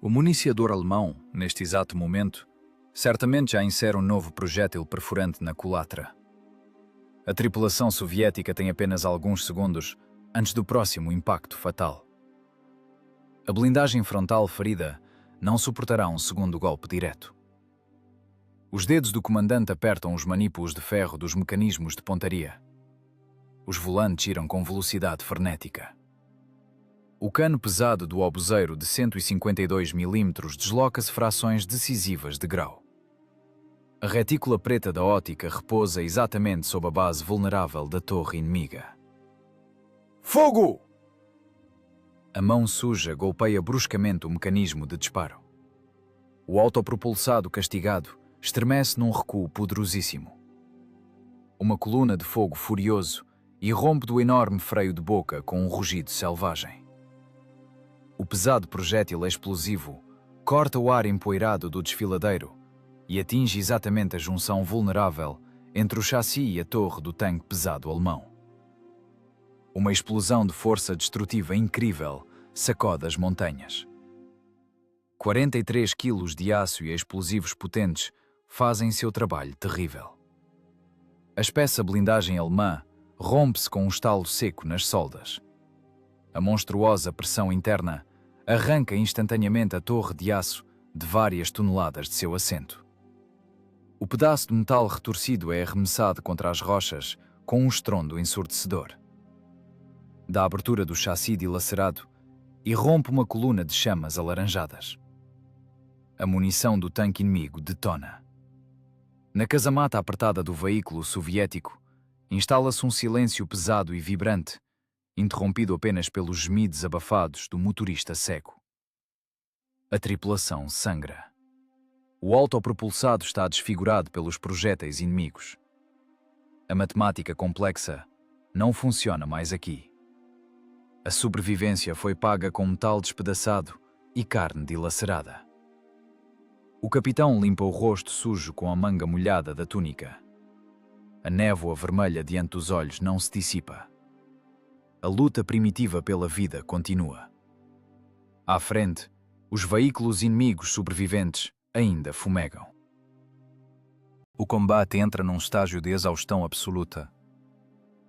O municiador alemão, neste exato momento, certamente já insere um novo projétil perfurante na culatra. A tripulação soviética tem apenas alguns segundos antes do próximo impacto fatal. A blindagem frontal ferida não suportará um segundo golpe direto. Os dedos do comandante apertam os manípulos de ferro dos mecanismos de pontaria. Os volantes giram com velocidade frenética. O cano pesado do obuseiro de 152 mm desloca-se frações decisivas de grau. A retícula preta da ótica repousa exatamente sob a base vulnerável da torre inimiga. Fogo! A mão suja golpeia bruscamente o mecanismo de disparo. O autopropulsado castigado estremece num recuo poderosíssimo. Uma coluna de fogo furioso irrompe do enorme freio de boca com um rugido selvagem. O pesado projétil explosivo corta o ar empoeirado do desfiladeiro e atinge exatamente a junção vulnerável entre o chassi e a torre do tanque pesado alemão. Uma explosão de força destrutiva incrível sacode as montanhas. 43 quilos de aço e explosivos potentes fazem seu trabalho terrível. A espessa blindagem alemã rompe-se com um estalo seco nas soldas. A monstruosa pressão interna arranca instantaneamente a torre de aço de várias toneladas de seu assento. O pedaço de metal retorcido é arremessado contra as rochas com um estrondo ensurdecedor. Da abertura do chassi dilacerado, irrompe uma coluna de chamas alaranjadas. A munição do tanque inimigo detona. Na casamata apertada do veículo soviético, instala-se um silêncio pesado e vibrante, interrompido apenas pelos gemidos abafados do motorista cego. A tripulação sangra. O autopropulsado está desfigurado pelos projéteis inimigos. A matemática complexa não funciona mais aqui. A sobrevivência foi paga com metal despedaçado e carne dilacerada. O capitão limpa o rosto sujo com a manga molhada da túnica. A névoa vermelha diante dos olhos não se dissipa. A luta primitiva pela vida continua. À frente, os veículos inimigos sobreviventes ainda fumegam. O combate entra num estágio de exaustão absoluta.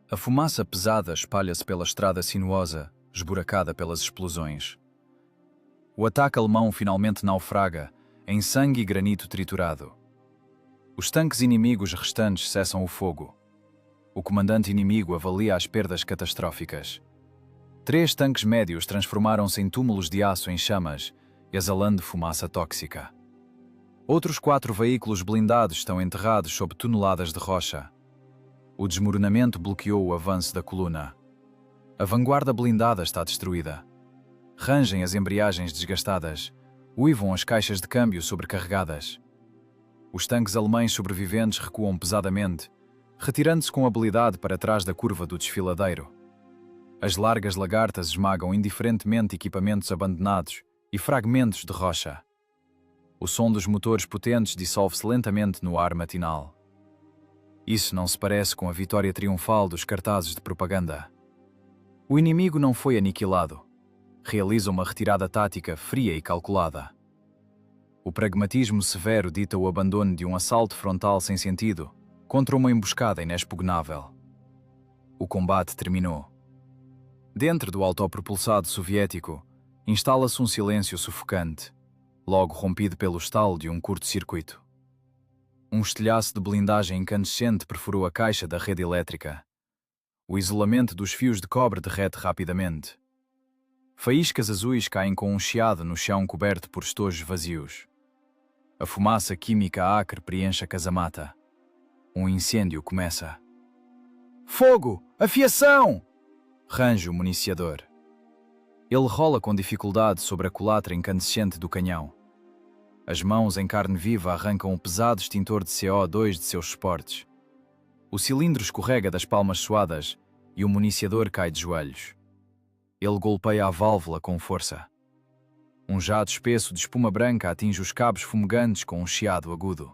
A fumaça pesada espalha-se pela estrada sinuosa, esburacada pelas explosões. O ataque alemão finalmente naufraga em sangue e granito triturado. Os tanques inimigos restantes cessam o fogo. O comandante inimigo avalia as perdas catastróficas. 3 tanques médios transformaram-se em túmulos de aço em chamas, exalando fumaça tóxica. Outros 4 veículos blindados estão enterrados sob toneladas de rocha. O desmoronamento bloqueou o avanço da coluna. A vanguarda blindada está destruída. Rangem as embreagens desgastadas. Uivam as caixas de câmbio sobrecarregadas. Os tanques alemães sobreviventes recuam pesadamente, retirando-se com habilidade para trás da curva do desfiladeiro. As largas lagartas esmagam indiferentemente equipamentos abandonados e fragmentos de rocha. O som dos motores potentes dissolve-se lentamente no ar matinal. Isso não se parece com a vitória triunfal dos cartazes de propaganda. O inimigo não foi aniquilado. Realiza uma retirada tática fria e calculada. O pragmatismo severo dita o abandono de um assalto frontal sem sentido contra uma emboscada inexpugnável. O combate terminou. Dentro do autopropulsado soviético, instala-se um silêncio sufocante, logo rompido pelo estalo de um curto-circuito. Um estilhaço de blindagem incandescente perfurou a caixa da rede elétrica. O isolamento dos fios de cobre derrete rapidamente. Faíscas azuis caem com um chiado no chão coberto por estojos vazios. A fumaça química acre preenche a casamata. Um incêndio começa. Fogo! Afiação! Range o municiador. Ele rola com dificuldade sobre a culatra incandescente do canhão. As mãos em carne viva arrancam o pesado extintor de CO2 de seus esportes. O cilindro escorrega das palmas suadas e o municiador cai de joelhos. Ele golpeia a válvula com força. Um jato espesso de espuma branca atinge os cabos fumegantes com um chiado agudo.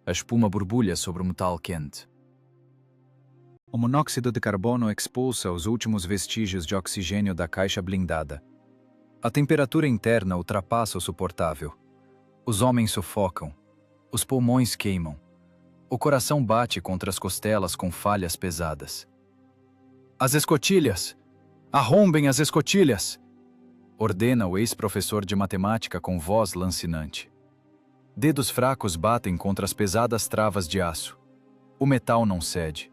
A espuma borbulha sobre o metal quente. O monóxido de carbono expulsa os últimos vestígios de oxigênio da caixa blindada. A temperatura interna ultrapassa o suportável. Os homens sufocam. Os pulmões queimam. O coração bate contra as costelas com falhas pesadas. As escotilhas! Arrombem as escotilhas! Ordena o ex-professor de matemática com voz lancinante. Dedos fracos batem contra as pesadas travas de aço. O metal não cede.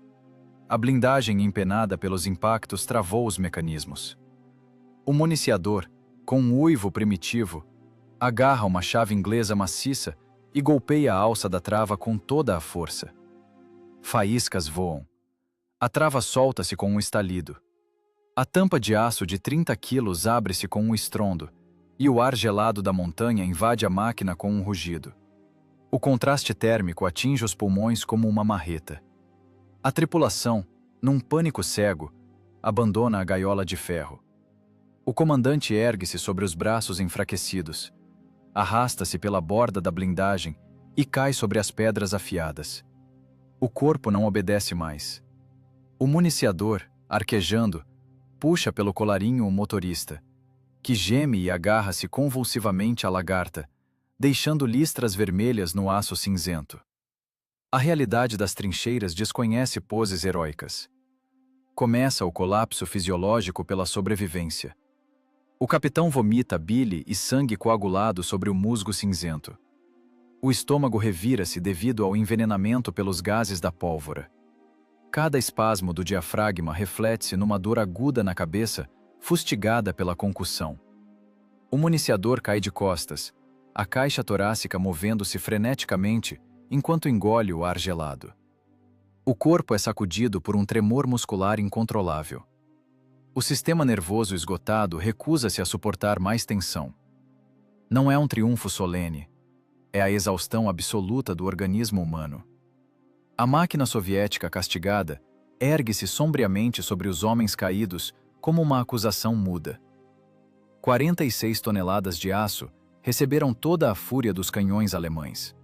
A blindagem empenada pelos impactos travou os mecanismos. O municiador, com um uivo primitivo, agarra uma chave inglesa maciça e golpeia a alça da trava com toda a força. Faíscas voam. A trava solta-se com um estalido. A tampa de aço de 30 quilos abre-se com um estrondo, e o ar gelado da montanha invade a máquina com um rugido. O contraste térmico atinge os pulmões como uma marreta. A tripulação, num pânico cego, abandona a gaiola de ferro. O comandante ergue-se sobre os braços enfraquecidos, arrasta-se pela borda da blindagem e cai sobre as pedras afiadas. O corpo não obedece mais. O municiador, arquejando, puxa pelo colarinho o motorista, que geme e agarra-se convulsivamente à lagarta, deixando listras vermelhas no aço cinzento. A realidade das trincheiras desconhece poses heróicas. Começa o colapso fisiológico pela sobrevivência. O capitão vomita bile e sangue coagulado sobre o musgo cinzento. O estômago revira-se devido ao envenenamento pelos gases da pólvora. Cada espasmo do diafragma reflete-se numa dor aguda na cabeça, fustigada pela concussão. O municiador cai de costas, a caixa torácica movendo-se freneticamente enquanto engole o ar gelado. O corpo é sacudido por um tremor muscular incontrolável. O sistema nervoso esgotado recusa-se a suportar mais tensão. Não é um triunfo solene, é a exaustão absoluta do organismo humano. A máquina soviética castigada ergue-se sombriamente sobre os homens caídos como uma acusação muda. 46 toneladas de aço receberam toda a fúria dos canhões alemães.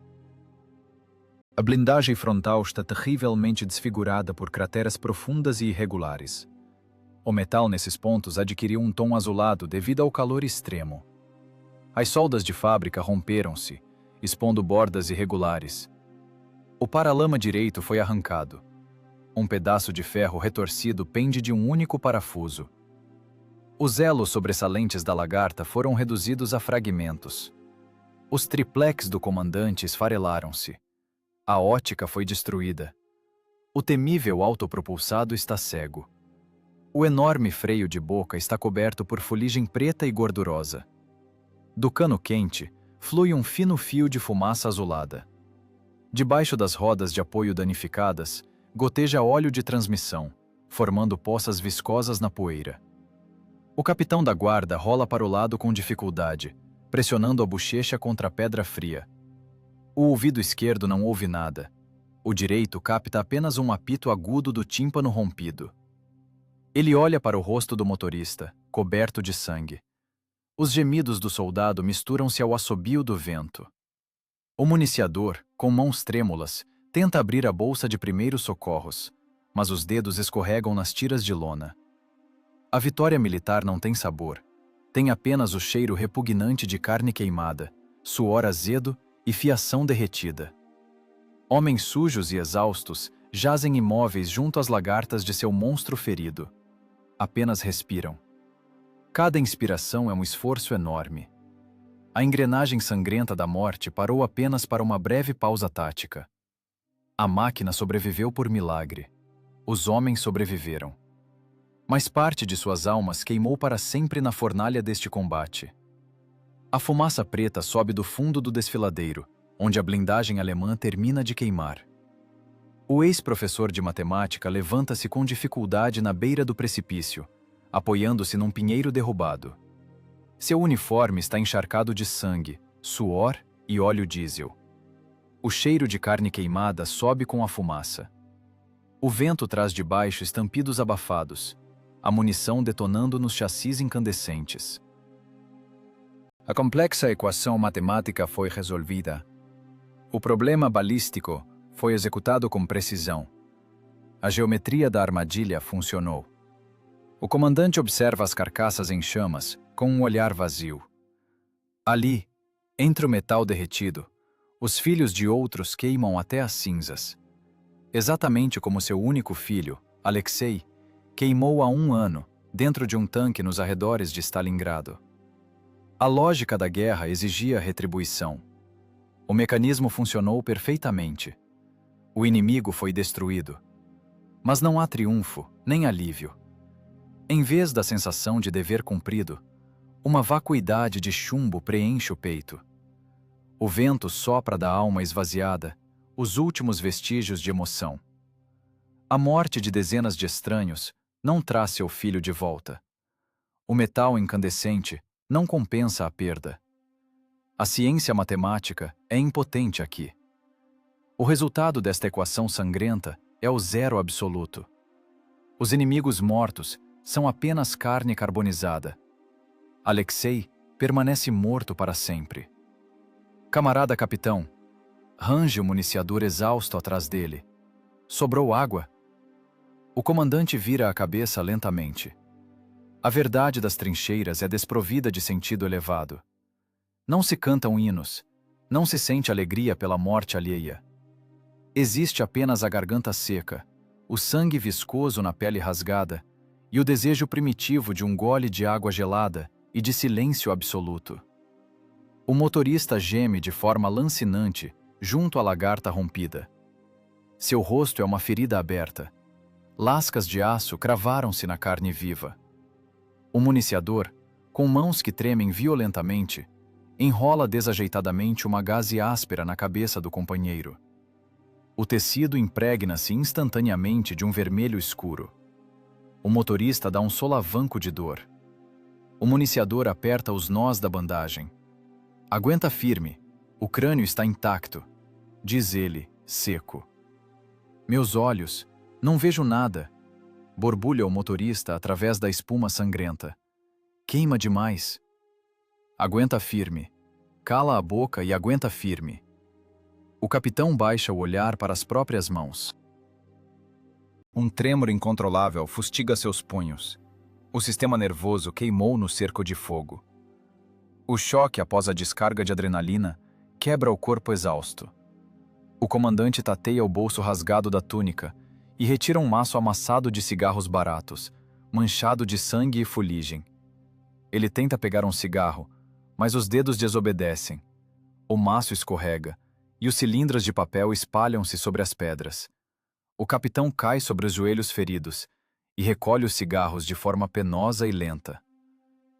A blindagem frontal está terrivelmente desfigurada por crateras profundas e irregulares. O metal nesses pontos adquiriu um tom azulado devido ao calor extremo. As soldas de fábrica romperam-se, expondo bordas irregulares. O paralama direito foi arrancado. Um pedaço de ferro retorcido pende de um único parafuso. Os elos sobressalentes da lagarta foram reduzidos a fragmentos. Os triplex do comandante esfarelaram-se. A ótica foi destruída. O temível autopropulsado está cego. O enorme freio de boca está coberto por fuligem preta e gordurosa. Do cano quente, flui um fino fio de fumaça azulada. Debaixo das rodas de apoio danificadas, goteja óleo de transmissão, formando poças viscosas na poeira. O capitão da guarda rola para o lado com dificuldade, pressionando a bochecha contra a pedra fria. O ouvido esquerdo não ouve nada. O direito capta apenas um apito agudo do tímpano rompido. Ele olha para o rosto do motorista, coberto de sangue. Os gemidos do soldado misturam-se ao assobio do vento. O municiador, com mãos trêmulas, tenta abrir a bolsa de primeiros socorros, mas os dedos escorregam nas tiras de lona. A vitória militar não tem sabor. Tem apenas o cheiro repugnante de carne queimada, suor azedo e fiação derretida. Homens sujos e exaustos jazem imóveis junto às lagartas de seu monstro ferido. Apenas respiram. Cada inspiração é um esforço enorme. A engrenagem sangrenta da morte parou apenas para uma breve pausa tática. A máquina sobreviveu por milagre. Os homens sobreviveram. Mas parte de suas almas queimou para sempre na fornalha deste combate. A fumaça preta sobe do fundo do desfiladeiro, onde a blindagem alemã termina de queimar. O ex-professor de matemática levanta-se com dificuldade na beira do precipício, apoiando-se num pinheiro derrubado. Seu uniforme está encharcado de sangue, suor e óleo diesel. O cheiro de carne queimada sobe com a fumaça. O vento traz de baixo estampidos abafados, a munição detonando nos chassis incandescentes. A complexa equação matemática foi resolvida. O problema balístico foi executado com precisão. A geometria da armadilha funcionou. O comandante observa as carcaças em chamas, com um olhar vazio. Ali, entre o metal derretido, os filhos de outros queimam até as cinzas. Exatamente como seu único filho, Alexei, queimou há 1 ano, dentro de um tanque nos arredores de Stalingrado. A lógica da guerra exigia retribuição. O mecanismo funcionou perfeitamente. O inimigo foi destruído. Mas não há triunfo, nem alívio. Em vez da sensação de dever cumprido, uma vacuidade de chumbo preenche o peito. O vento sopra da alma esvaziada, os últimos vestígios de emoção. A morte de dezenas de estranhos não traz seu filho de volta. O metal incandescente não compensa a perda. A ciência matemática é impotente aqui. O resultado desta equação sangrenta é o zero absoluto. Os inimigos mortos são apenas carne carbonizada. Alexei permanece morto para sempre. Camarada capitão, range o municiador exausto atrás dele. Sobrou água? O comandante vira a cabeça lentamente. A verdade das trincheiras é desprovida de sentido elevado. Não se cantam hinos, não se sente alegria pela morte alheia. Existe apenas a garganta seca, o sangue viscoso na pele rasgada e o desejo primitivo de um gole de água gelada e de silêncio absoluto. O motorista geme de forma lancinante junto à lagarta rompida. Seu rosto é uma ferida aberta. Lascas de aço cravaram-se na carne viva. O municiador, com mãos que tremem violentamente, enrola desajeitadamente uma gaze áspera na cabeça do companheiro. O tecido impregna-se instantaneamente de um vermelho escuro. O motorista dá um solavanco de dor. O municiador aperta os nós da bandagem. Aguenta firme, o crânio está intacto, diz ele, seco. Meus olhos, não vejo nada, borbulha o motorista através da espuma sangrenta. Queima demais. Aguenta firme. Cala a boca e aguenta firme. O capitão baixa o olhar para as próprias mãos. Um tremor incontrolável fustiga seus punhos. O sistema nervoso queimou no cerco de fogo. O choque após a descarga de adrenalina quebra o corpo exausto. O comandante tateia o bolso rasgado da túnica e retira um maço amassado de cigarros baratos, manchado de sangue e fuligem. Ele tenta pegar um cigarro, mas os dedos desobedecem. O maço escorrega, e os cilindros de papel espalham-se sobre as pedras. O capitão cai sobre os joelhos feridos e recolhe os cigarros de forma penosa e lenta.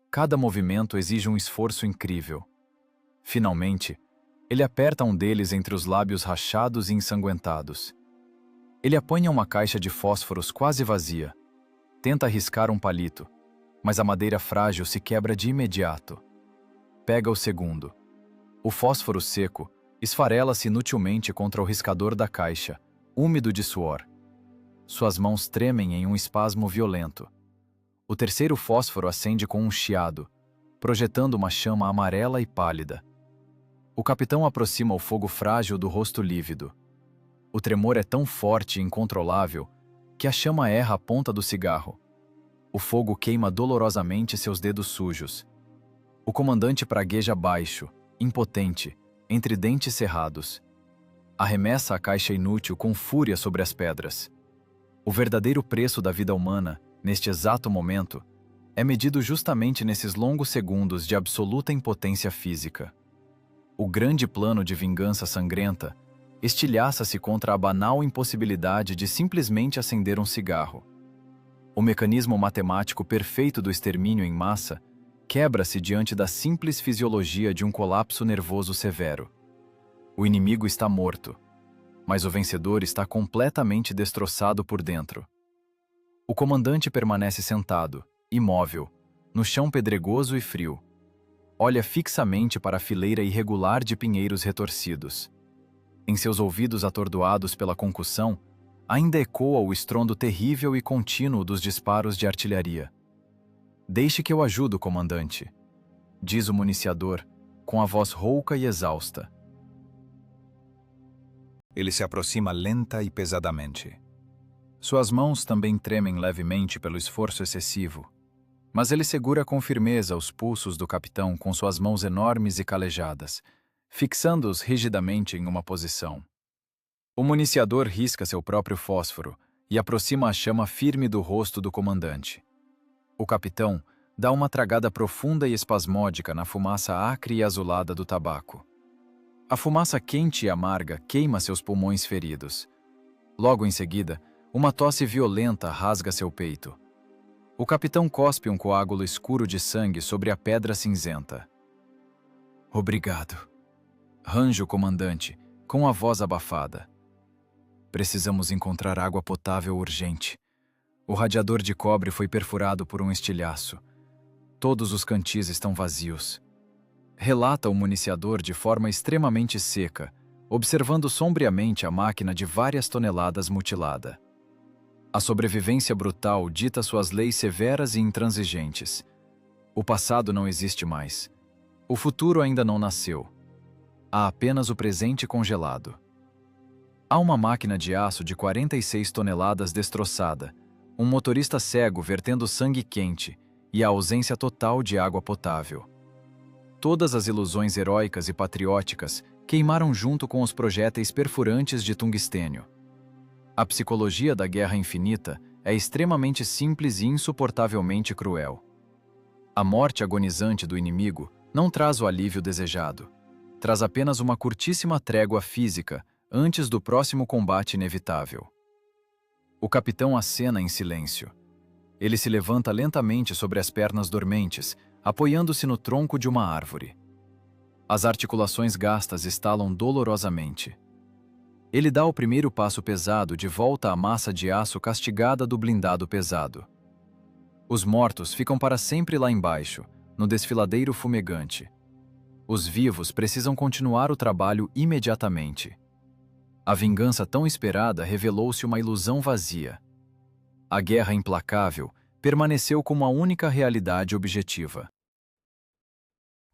Cada movimento exige um esforço incrível. Finalmente, ele aperta um deles entre os lábios rachados e ensanguentados. Ele apanha uma caixa de fósforos quase vazia. Tenta arriscar um palito, mas a madeira frágil se quebra de imediato. Pega o segundo. O fósforo seco esfarela-se inutilmente contra o riscador da caixa, úmido de suor. Suas mãos tremem em um espasmo violento. O terceiro fósforo acende com um chiado, projetando uma chama amarela e pálida. O capitão aproxima o fogo frágil do rosto lívido. O tremor é tão forte e incontrolável que a chama erra a ponta do cigarro. O fogo queima dolorosamente seus dedos sujos. O comandante pragueja baixo, impotente, entre dentes cerrados. Arremessa a caixa inútil com fúria sobre as pedras. O verdadeiro preço da vida humana, neste exato momento, é medido justamente nesses longos segundos de absoluta impotência física. O grande plano de vingança sangrenta estilhaça-se contra a banal impossibilidade de simplesmente acender um cigarro. O mecanismo matemático perfeito do extermínio em massa quebra-se diante da simples fisiologia de um colapso nervoso severo. O inimigo está morto, mas o vencedor está completamente destroçado por dentro. O comandante permanece sentado, imóvel, no chão pedregoso e frio. Olha fixamente para a fileira irregular de pinheiros retorcidos. Em seus ouvidos atordoados pela concussão, ainda ecoa o estrondo terrível e contínuo dos disparos de artilharia. «Deixe que eu ajudo, comandante», diz o municiador, com a voz rouca e exausta. Ele se aproxima lenta e pesadamente. Suas mãos também tremem levemente pelo esforço excessivo, mas ele segura com firmeza os pulsos do capitão com suas mãos enormes e calejadas, fixando-os rigidamente em uma posição. O municiador risca seu próprio fósforo e aproxima a chama firme do rosto do comandante. O capitão dá uma tragada profunda e espasmódica na fumaça acre e azulada do tabaco. A fumaça quente e amarga queima seus pulmões feridos. Logo em seguida, uma tosse violenta rasga seu peito. O capitão cospe um coágulo escuro de sangue sobre a pedra cinzenta. «Obrigado», range o comandante, com a voz abafada. «Precisamos encontrar água potável urgente. O radiador de cobre foi perfurado por um estilhaço. Todos os cantis estão vazios», relata o municiador de forma extremamente seca, observando sombriamente a máquina de várias toneladas mutilada. A sobrevivência brutal dita suas leis severas e intransigentes. O passado não existe mais. O futuro ainda não nasceu. Há apenas o presente congelado. Há uma máquina de aço de 46 toneladas destroçada, um motorista cego vertendo sangue quente e a ausência total de água potável. Todas as ilusões heróicas e patrióticas queimaram junto com os projéteis perfurantes de tungstênio. A psicologia da guerra infinita é extremamente simples e insuportavelmente cruel. A morte agonizante do inimigo não traz o alívio desejado. Traz apenas uma curtíssima trégua física antes do próximo combate inevitável. O capitão acena em silêncio. Ele se levanta lentamente sobre as pernas dormentes, apoiando-se no tronco de uma árvore. As articulações gastas estalam dolorosamente. Ele dá o primeiro passo pesado de volta à massa de aço castigada do blindado pesado. Os mortos ficam para sempre lá embaixo, no desfiladeiro fumegante. Os vivos precisam continuar o trabalho imediatamente. A vingança tão esperada revelou-se uma ilusão vazia. A guerra implacável permaneceu como a única realidade objetiva.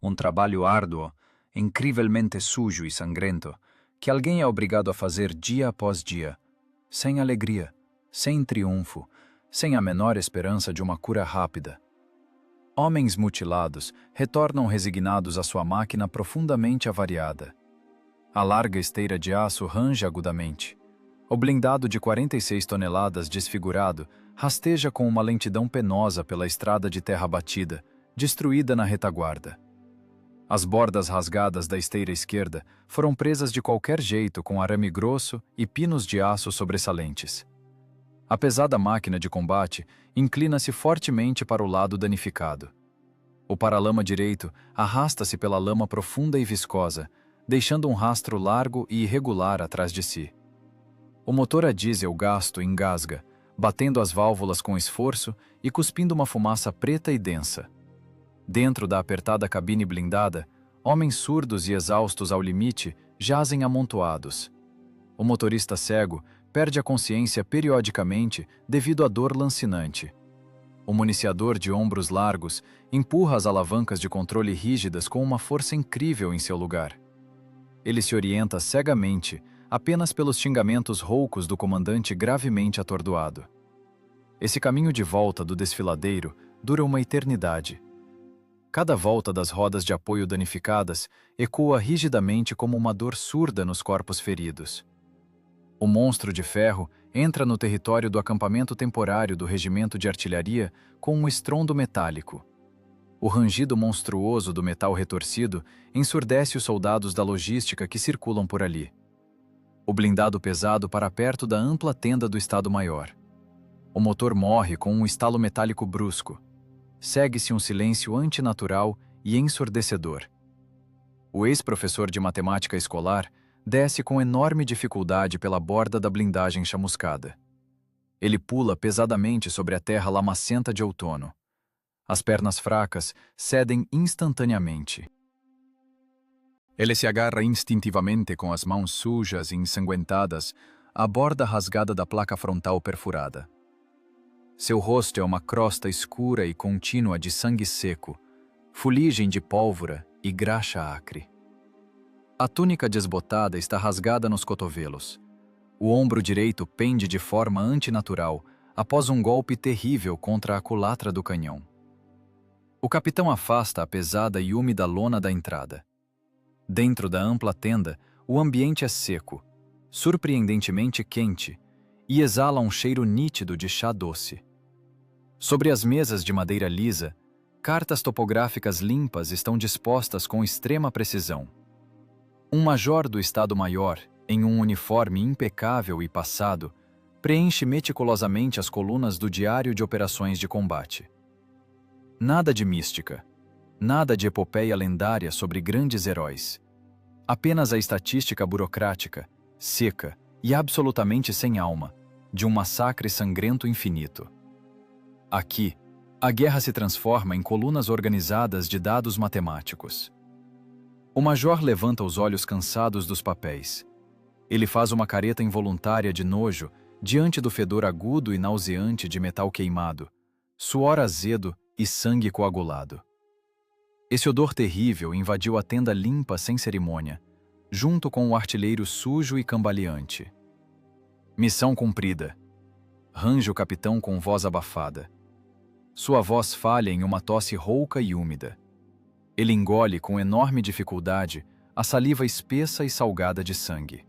Um trabalho árduo, incrivelmente sujo e sangrento, que alguém é obrigado a fazer dia após dia, sem alegria, sem triunfo, sem a menor esperança de uma cura rápida. Homens mutilados retornam resignados à sua máquina profundamente avariada. A larga esteira de aço range agudamente. O blindado de 46 toneladas desfigurado rasteja com uma lentidão penosa pela estrada de terra batida, destruída na retaguarda. As bordas rasgadas da esteira esquerda foram presas de qualquer jeito com arame grosso e pinos de aço sobressalentes. A pesada máquina de combate inclina-se fortemente para o lado danificado. O paralama direito arrasta-se pela lama profunda e viscosa, deixando um rastro largo e irregular atrás de si. O motor a diesel gasto engasga, batendo as válvulas com esforço e cuspindo uma fumaça preta e densa. Dentro da apertada cabine blindada, homens surdos e exaustos ao limite jazem amontoados. O motorista cego perde a consciência periodicamente devido à dor lancinante. O municiador de ombros largos empurra as alavancas de controle rígidas com uma força incrível em seu lugar. Ele se orienta cegamente, apenas pelos xingamentos roucos do comandante gravemente atordoado. Esse caminho de volta do desfiladeiro dura uma eternidade. Cada volta das rodas de apoio danificadas ecoa rigidamente como uma dor surda nos corpos feridos. O monstro de ferro entra no território do acampamento temporário do regimento de artilharia com um estrondo metálico. O rangido monstruoso do metal retorcido ensurdece os soldados da logística que circulam por ali. O blindado pesado para perto da ampla tenda do Estado-Maior. O motor morre com um estalo metálico brusco. Segue-se um silêncio antinatural e ensurdecedor. O ex-professor de matemática escolar desce com enorme dificuldade pela borda da blindagem chamuscada. Ele pula pesadamente sobre a terra lamacenta de outono. As pernas fracas cedem instantaneamente. Ele se agarra instintivamente com as mãos sujas e ensanguentadas à borda rasgada da placa frontal perfurada. Seu rosto é uma crosta escura e contínua de sangue seco, fuligem de pólvora e graxa acre. A túnica desbotada está rasgada nos cotovelos. O ombro direito pende de forma antinatural após um golpe terrível contra a culatra do canhão. O capitão afasta a pesada e úmida lona da entrada. Dentro da ampla tenda, o ambiente é seco, surpreendentemente quente, e exala um cheiro nítido de chá doce. Sobre as mesas de madeira lisa, cartas topográficas limpas estão dispostas com extrema precisão. Um major do Estado-Maior, em um uniforme impecável e passado, preenche meticulosamente as colunas do Diário de Operações de Combate. Nada de mística, nada de epopeia lendária sobre grandes heróis. Apenas a estatística burocrática, seca e absolutamente sem alma, de um massacre sangrento infinito. Aqui, a guerra se transforma em colunas organizadas de dados matemáticos. O major levanta os olhos cansados dos papéis. Ele faz uma careta involuntária de nojo diante do fedor agudo e nauseante de metal queimado, suor azedo e sangue coagulado. Esse odor terrível invadiu a tenda limpa sem cerimônia, junto com o artilheiro sujo e cambaleante. Missão cumprida. Range o capitão com voz abafada. Sua voz falha em uma tosse rouca e úmida. Ele engole com enorme dificuldade a saliva espessa e salgada de sangue.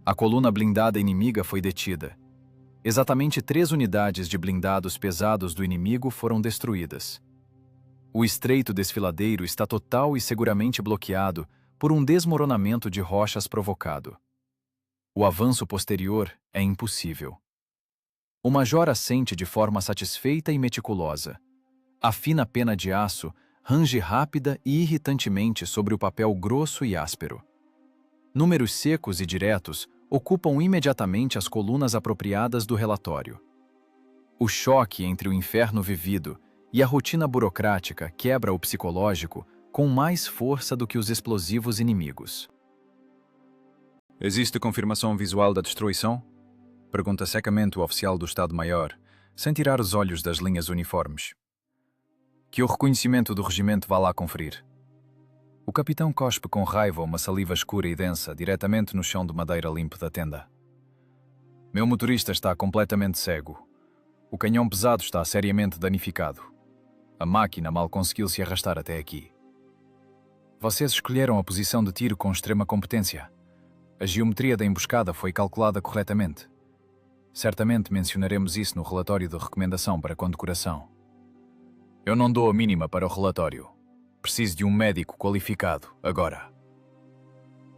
A coluna blindada inimiga foi detida. Exatamente 3 unidades de blindados pesados do inimigo foram destruídas. O estreito desfiladeiro está total e seguramente bloqueado por um desmoronamento de rochas provocado. O avanço posterior é impossível. O major assente de forma satisfeita e meticulosa. A fina pena de aço range rápida e irritantemente sobre o papel grosso e áspero. Números secos e diretos ocupam imediatamente as colunas apropriadas do relatório. O choque entre o inferno vivido e a rotina burocrática quebra o psicológico com mais força do que os explosivos inimigos. Existe confirmação visual da destruição? Pergunta secamente o oficial do Estado-Maior, sem tirar os olhos das linhas uniformes. Que o reconhecimento do regimento vá lá conferir. O capitão cospe com raiva uma saliva escura e densa diretamente no chão de madeira limpo da tenda. Meu motorista está completamente cego. O canhão pesado está seriamente danificado. A máquina mal conseguiu se arrastar até aqui. Vocês escolheram a posição de tiro com extrema competência. A geometria da emboscada foi calculada corretamente. Certamente mencionaremos isso no relatório de recomendação para condecoração. Eu não dou a mínima para o relatório. Preciso de um médico qualificado, agora.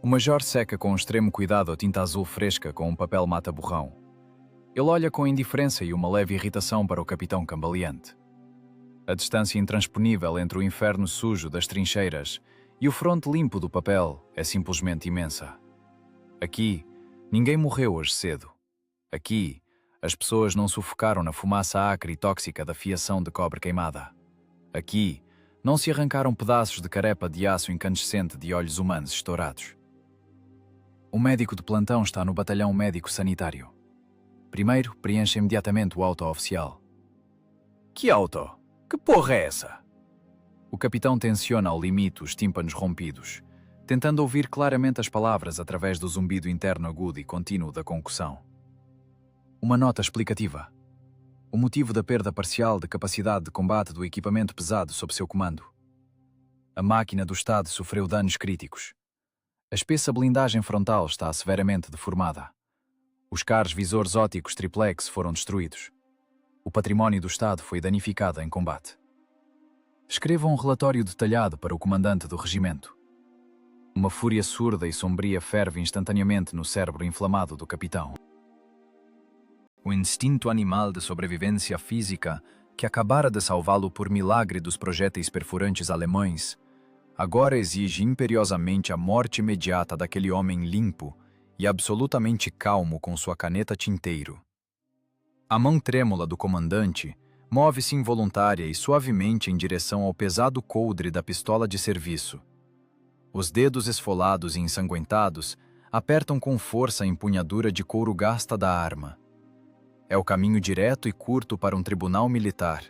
O major seca com extremo cuidado a tinta azul fresca com um papel mata-borrão. Ele olha com indiferença e uma leve irritação para o capitão cambaleante. A distância intransponível entre o inferno sujo das trincheiras e o fronte limpo do papel é simplesmente imensa. Aqui, ninguém morreu hoje cedo. Aqui, as pessoas não sufocaram na fumaça acre e tóxica da fiação de cobre queimada. Aqui, não se arrancaram pedaços de carepa de aço incandescente de olhos humanos estourados. O médico de plantão está no batalhão médico sanitário. Primeiro, preencha imediatamente o auto oficial. Que alto? Que porra é essa? O capitão tensiona ao limite os tímpanos rompidos, tentando ouvir claramente as palavras através do zumbido interno agudo e contínuo da concussão. Uma nota explicativa. O motivo da perda parcial de capacidade de combate do equipamento pesado sob seu comando. A máquina do Estado sofreu danos críticos. A espessa blindagem frontal está severamente deformada. Os caros visores ópticos triplex foram destruídos. O património do Estado foi danificado em combate. Escreva um relatório detalhado para o comandante do regimento. Uma fúria surda e sombria ferve instantaneamente no cérebro inflamado do capitão. O instinto animal de sobrevivência física, que acabara de salvá-lo por milagre dos projéteis perfurantes alemães, agora exige imperiosamente a morte imediata daquele homem limpo e absolutamente calmo com sua caneta tinteiro. A mão trêmula do comandante move-se involuntária e suavemente em direção ao pesado coldre da pistola de serviço. Os dedos esfolados e ensanguentados apertam com força a empunhadura de couro gasta da arma. É o caminho direto e curto para um tribunal militar.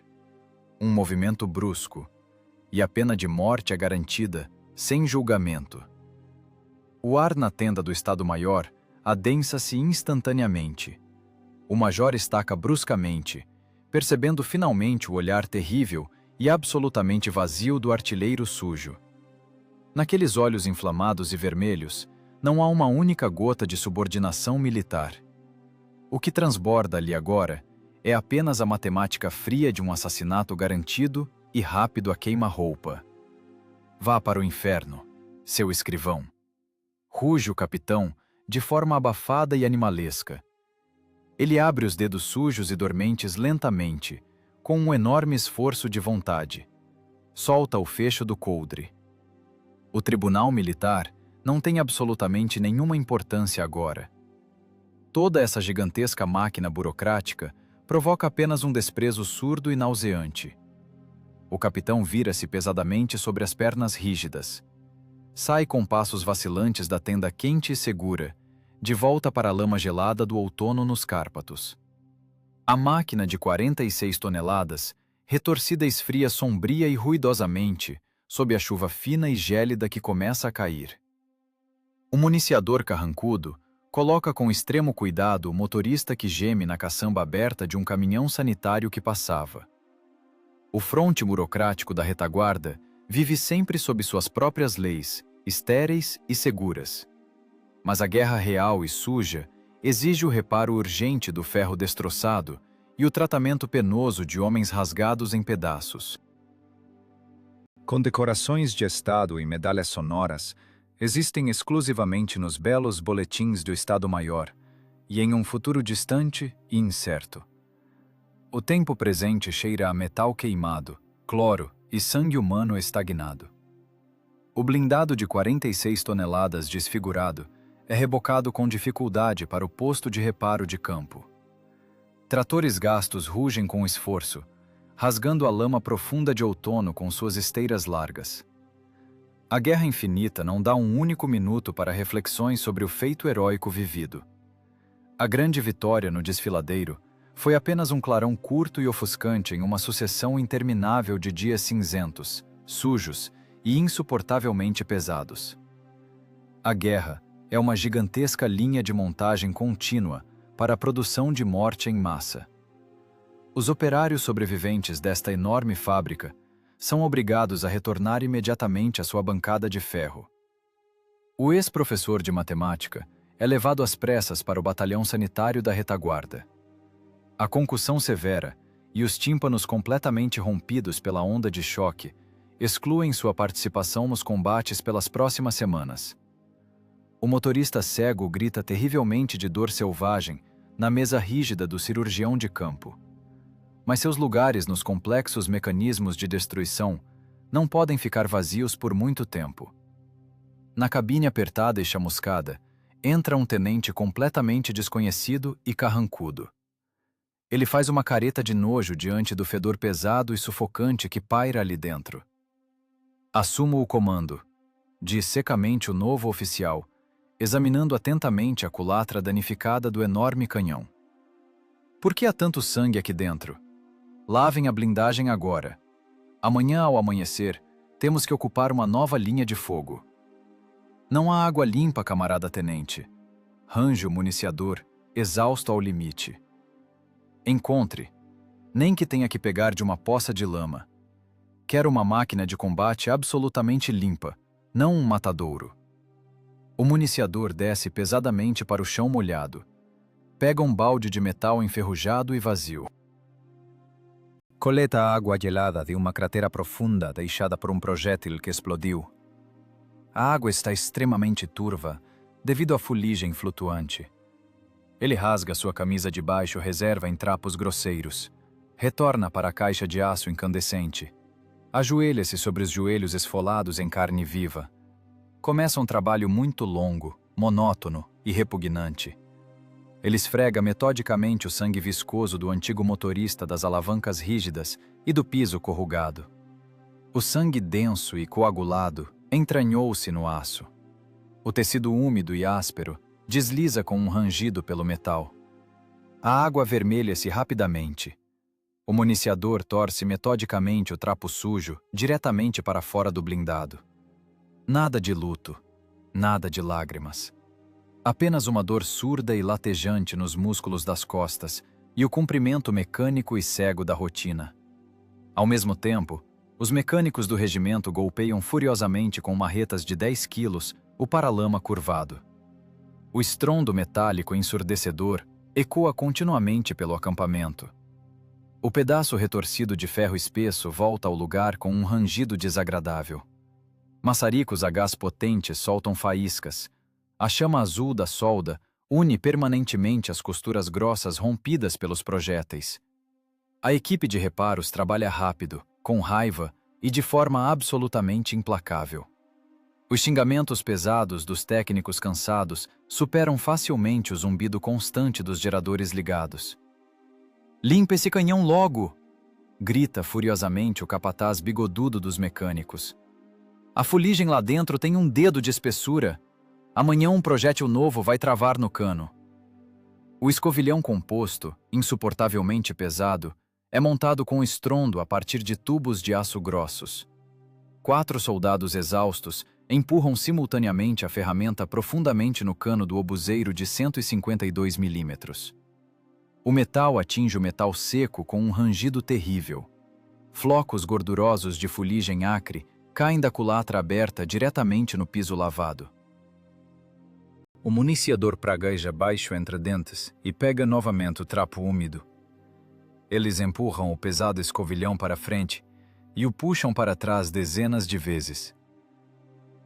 Um movimento brusco, e a pena de morte é garantida, sem julgamento. O ar na tenda do Estado-Maior adensa-se instantaneamente. O major estaca bruscamente, percebendo finalmente o olhar terrível e absolutamente vazio do artilheiro sujo. Naqueles olhos inflamados e vermelhos, não há uma única gota de subordinação militar. O que transborda ali agora é apenas a matemática fria de um assassinato garantido e rápido a queima-roupa. Vá para o inferno, seu escrivão. Ruge o capitão, de forma abafada e animalesca. Ele abre os dedos sujos e dormentes lentamente, com um enorme esforço de vontade. Solta o fecho do coldre. O tribunal militar não tem absolutamente nenhuma importância agora. Toda essa gigantesca máquina burocrática provoca apenas um desprezo surdo e nauseante. O capitão vira-se pesadamente sobre as pernas rígidas. Sai com passos vacilantes da tenda quente e segura, de volta para a lama gelada do outono nos Cárpatos. A máquina de 46 toneladas, retorcida esfria sombria e ruidosamente, sob a chuva fina e gélida que começa a cair. O municiador carrancudo coloca com extremo cuidado o motorista que geme na caçamba aberta de um caminhão sanitário que passava. O fronte burocrático da retaguarda vive sempre sob suas próprias leis, estéreis e seguras. Mas a guerra real e suja exige o reparo urgente do ferro destroçado e o tratamento penoso de homens rasgados em pedaços. Condecorações de Estado e medalhas sonoras existem exclusivamente nos belos boletins do Estado-Maior e em um futuro distante e incerto. O tempo presente cheira a metal queimado, cloro e sangue humano estagnado. O blindado de 46 toneladas desfigurado é rebocado com dificuldade para o posto de reparo de campo. Tratores gastos rugem com esforço, rasgando a lama profunda de outono com suas esteiras largas. A guerra infinita não dá um único minuto para reflexões sobre o feito heróico vivido. A grande vitória no desfiladeiro foi apenas um clarão curto e ofuscante em uma sucessão interminável de dias cinzentos, sujos e insuportavelmente pesados. A guerra é uma gigantesca linha de montagem contínua para a produção de morte em massa. Os operários sobreviventes desta enorme fábrica são obrigados a retornar imediatamente à sua bancada de ferro. O ex-professor de matemática é levado às pressas para o batalhão sanitário da retaguarda. A concussão severa e os tímpanos completamente rompidos pela onda de choque excluem sua participação nos combates pelas próximas semanas. O motorista cego grita terrivelmente de dor selvagem na mesa rígida do cirurgião de campo. Mas seus lugares nos complexos mecanismos de destruição não podem ficar vazios por muito tempo. Na cabine apertada e chamuscada, entra um tenente completamente desconhecido e carrancudo. Ele faz uma careta de nojo diante do fedor pesado e sufocante que paira ali dentro. Assumo o comando, diz secamente o novo oficial, examinando atentamente a culatra danificada do enorme canhão. Por que há tanto sangue aqui dentro? Lavem a blindagem agora. Amanhã, ao amanhecer, temos que ocupar uma nova linha de fogo. Não há água limpa, camarada tenente. Range o municiador, exausto ao limite. Encontre, nem que tenha que pegar de uma poça de lama. Quero uma máquina de combate absolutamente limpa, não um matadouro. O municiador desce pesadamente para o chão molhado. Pega um balde de metal enferrujado e vazio. Coleta a água gelada de uma cratera profunda deixada por um projétil que explodiu. A água está extremamente turva devido à fuligem flutuante. Ele rasga sua camisa de baixo reserva em trapos grosseiros. Retorna para a caixa de aço incandescente. Ajoelha-se sobre os joelhos esfolados em carne viva. Começa um trabalho muito longo, monótono e repugnante. Ele esfrega metodicamente o sangue viscoso do antigo motorista das alavancas rígidas e do piso corrugado. O sangue denso e coagulado entranhou-se no aço. O tecido úmido e áspero desliza com um rangido pelo metal. A água avermelha-se rapidamente. O municiador torce metodicamente o trapo sujo diretamente para fora do blindado. Nada de luto, nada de lágrimas. Apenas uma dor surda e latejante nos músculos das costas e o cumprimento mecânico e cego da rotina. Ao mesmo tempo, os mecânicos do regimento golpeiam furiosamente com marretas de 10 quilos o paralama curvado. O estrondo metálico ensurdecedor ecoa continuamente pelo acampamento. O pedaço retorcido de ferro espesso volta ao lugar com um rangido desagradável. Maçaricos a gás potente soltam faíscas. A chama azul da solda une permanentemente as costuras grossas rompidas pelos projéteis. A equipe de reparos trabalha rápido, com raiva e de forma absolutamente implacável. Os xingamentos pesados dos técnicos cansados superam facilmente o zumbido constante dos geradores ligados. "Limpa esse canhão logo!" grita furiosamente o capataz bigodudo dos mecânicos. "A fuligem lá dentro tem um dedo de espessura. Amanhã um projétil novo vai travar no cano." O escovilhão composto, insuportavelmente pesado, é montado com estrondo a partir de tubos de aço grossos. 4 soldados exaustos empurram simultaneamente a ferramenta profundamente no cano do obuseiro de 152 milímetros. O metal atinge o metal seco com um rangido terrível. Flocos gordurosos de fuligem acre caem da culatra aberta diretamente no piso lavado. O municiador pragueja baixo entre dentes e pega novamente o trapo úmido. Eles empurram o pesado escovilhão para frente e o puxam para trás dezenas de vezes.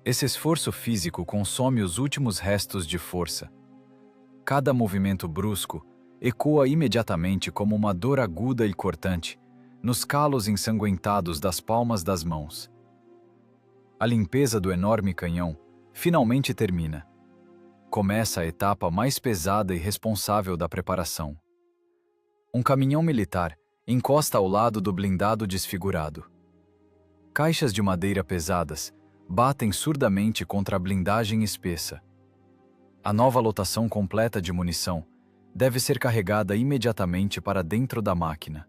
Esse esforço físico consome os últimos restos de força. Cada movimento brusco ecoa imediatamente como uma dor aguda e cortante nos calos ensanguentados das palmas das mãos. A limpeza do enorme canhão finalmente termina. Começa a etapa mais pesada e responsável da preparação. Um caminhão militar encosta ao lado do blindado desfigurado. Caixas de madeira pesadas batem surdamente contra a blindagem espessa. A nova lotação completa de munição deve ser carregada imediatamente para dentro da máquina.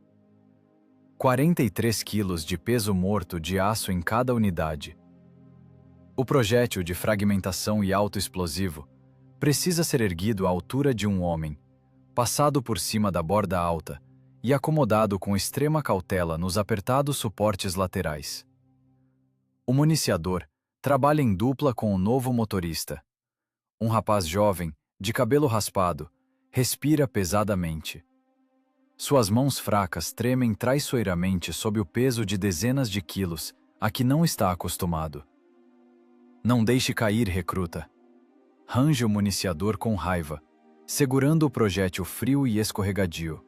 43 quilos de peso morto de aço em cada unidade. O projétil de fragmentação e autoexplosivo precisa ser erguido à altura de um homem, passado por cima da borda alta e acomodado com extrema cautela nos apertados suportes laterais. O municiador trabalha em dupla com o novo motorista. Um rapaz jovem, de cabelo raspado, respira pesadamente. Suas mãos fracas tremem traiçoeiramente sob o peso de dezenas de quilos a que não está acostumado. "Não deixe cair, recruta." Range o municiador com raiva, segurando o projétil frio e escorregadio.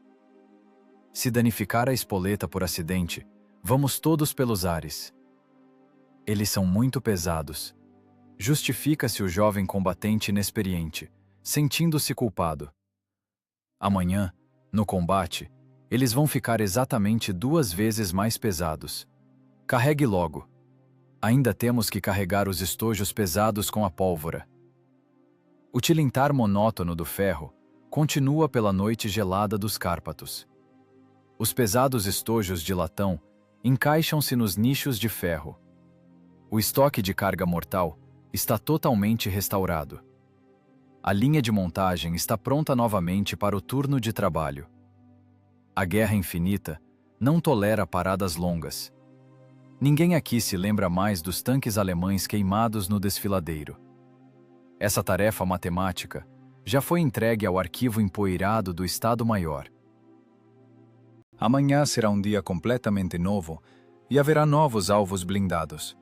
"Se danificar a espoleta por acidente, vamos todos pelos ares." Eles são muito pesados. Justifica-se o jovem combatente inexperiente, sentindo-se culpado. Amanhã, no combate, eles vão ficar exatamente 2 vezes mais pesados. Carregue logo. Ainda temos que carregar os estojos pesados com a pólvora. O tilintar monótono do ferro continua pela noite gelada dos Cárpatos. Os pesados estojos de latão encaixam-se nos nichos de ferro. O estoque de carga mortal está totalmente restaurado. A linha de montagem está pronta novamente para o turno de trabalho. A Guerra Infinita não tolera paradas longas. Ninguém aqui se lembra mais dos tanques alemães queimados no desfiladeiro. Essa tarefa matemática já foi entregue ao arquivo empoeirado do Estado-Maior. Amanhã será um dia completamente novo e haverá novos alvos blindados.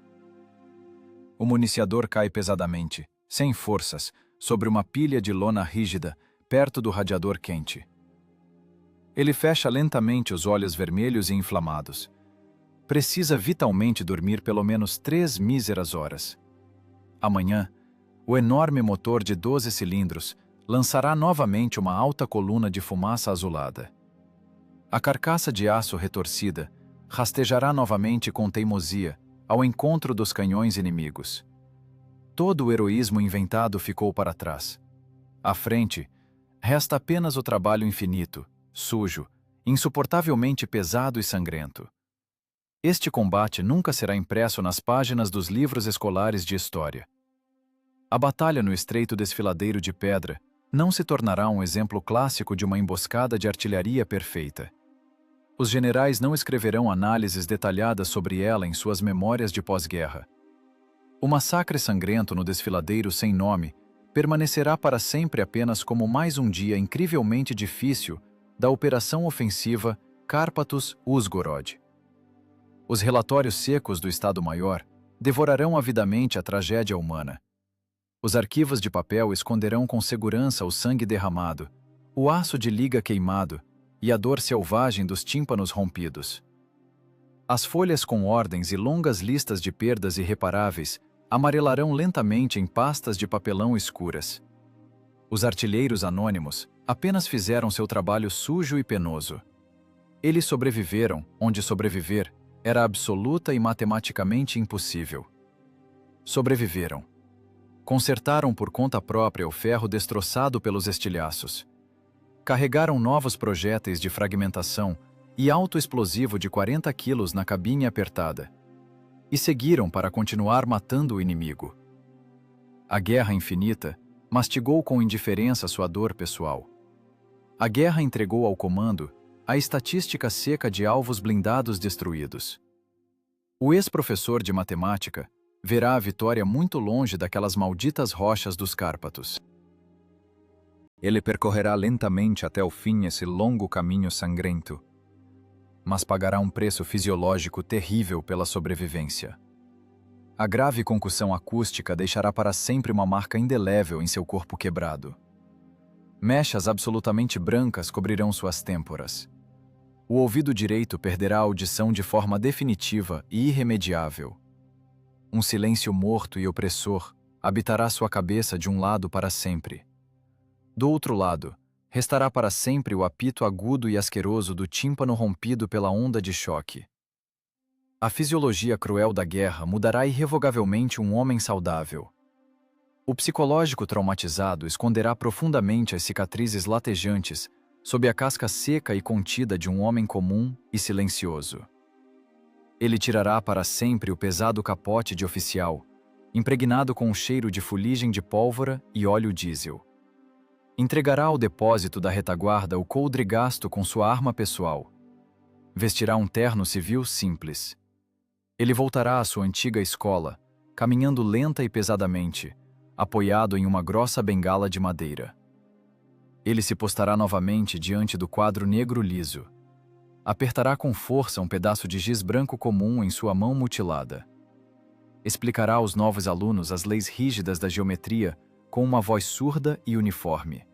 O municiador cai pesadamente, sem forças, sobre uma pilha de lona rígida, perto do radiador quente. Ele fecha lentamente os olhos vermelhos e inflamados. Precisa vitalmente dormir pelo menos 3 míseras horas. Amanhã, o enorme motor de 12 cilindros lançará novamente uma alta coluna de fumaça azulada. A carcaça de aço retorcida rastejará novamente com teimosia ao encontro dos canhões inimigos. Todo o heroísmo inventado ficou para trás. À frente, resta apenas o trabalho infinito, sujo, insuportavelmente pesado e sangrento. Este combate nunca será impresso nas páginas dos livros escolares de história. A batalha no estreito desfiladeiro de pedra não se tornará um exemplo clássico de uma emboscada de artilharia perfeita. Os generais não escreverão análises detalhadas sobre ela em suas memórias de pós-guerra. O massacre sangrento no desfiladeiro sem nome permanecerá para sempre apenas como mais um dia incrivelmente difícil da operação ofensiva Kárpatos-Uzhgorod. Os relatórios secos do Estado-Maior devorarão avidamente a tragédia humana. Os arquivos de papel esconderão com segurança o sangue derramado, o aço de liga queimado e a dor selvagem dos tímpanos rompidos. As folhas com ordens e longas listas de perdas irreparáveis amarelarão lentamente em pastas de papelão escuras. Os artilheiros anônimos apenas fizeram seu trabalho sujo e penoso. Eles sobreviveram onde sobreviver era absoluta e matematicamente impossível. Sobreviveram. Consertaram por conta própria o ferro destroçado pelos estilhaços. Carregaram novos projéteis de fragmentação e alto explosivo de 40 quilos na cabine apertada. E seguiram para continuar matando o inimigo. A Guerra Infinita mastigou com indiferença sua dor pessoal. A guerra entregou ao comando a estatística seca de alvos blindados destruídos. O ex-professor de matemática verá a vitória muito longe daquelas malditas rochas dos Cárpatos. Ele percorrerá lentamente até o fim esse longo caminho sangrento, mas pagará um preço fisiológico terrível pela sobrevivência. A grave concussão acústica deixará para sempre uma marca indelével em seu corpo quebrado. Mechas absolutamente brancas cobrirão suas têmporas. O ouvido direito perderá a audição de forma definitiva e irremediável. Um silêncio morto e opressor habitará sua cabeça de um lado para sempre. Do outro lado, restará para sempre o apito agudo e asqueroso do tímpano rompido pela onda de choque. A fisiologia cruel da guerra mudará irrevogavelmente um homem saudável. O psicológico traumatizado esconderá profundamente as cicatrizes latejantes sob a casca seca e contida de um homem comum e silencioso. Ele tirará para sempre o pesado capote de oficial, impregnado com um cheiro de fuligem de pólvora e óleo diesel. Entregará ao depósito da retaguarda o coldre gasto com sua arma pessoal. Vestirá um terno civil simples. Ele voltará à sua antiga escola, caminhando lenta e pesadamente, apoiado em uma grossa bengala de madeira. Ele se postará novamente diante do quadro negro liso. Apertará com força um pedaço de giz branco comum em sua mão mutilada. Explicará aos novos alunos as leis rígidas da geometria com uma voz surda e uniforme.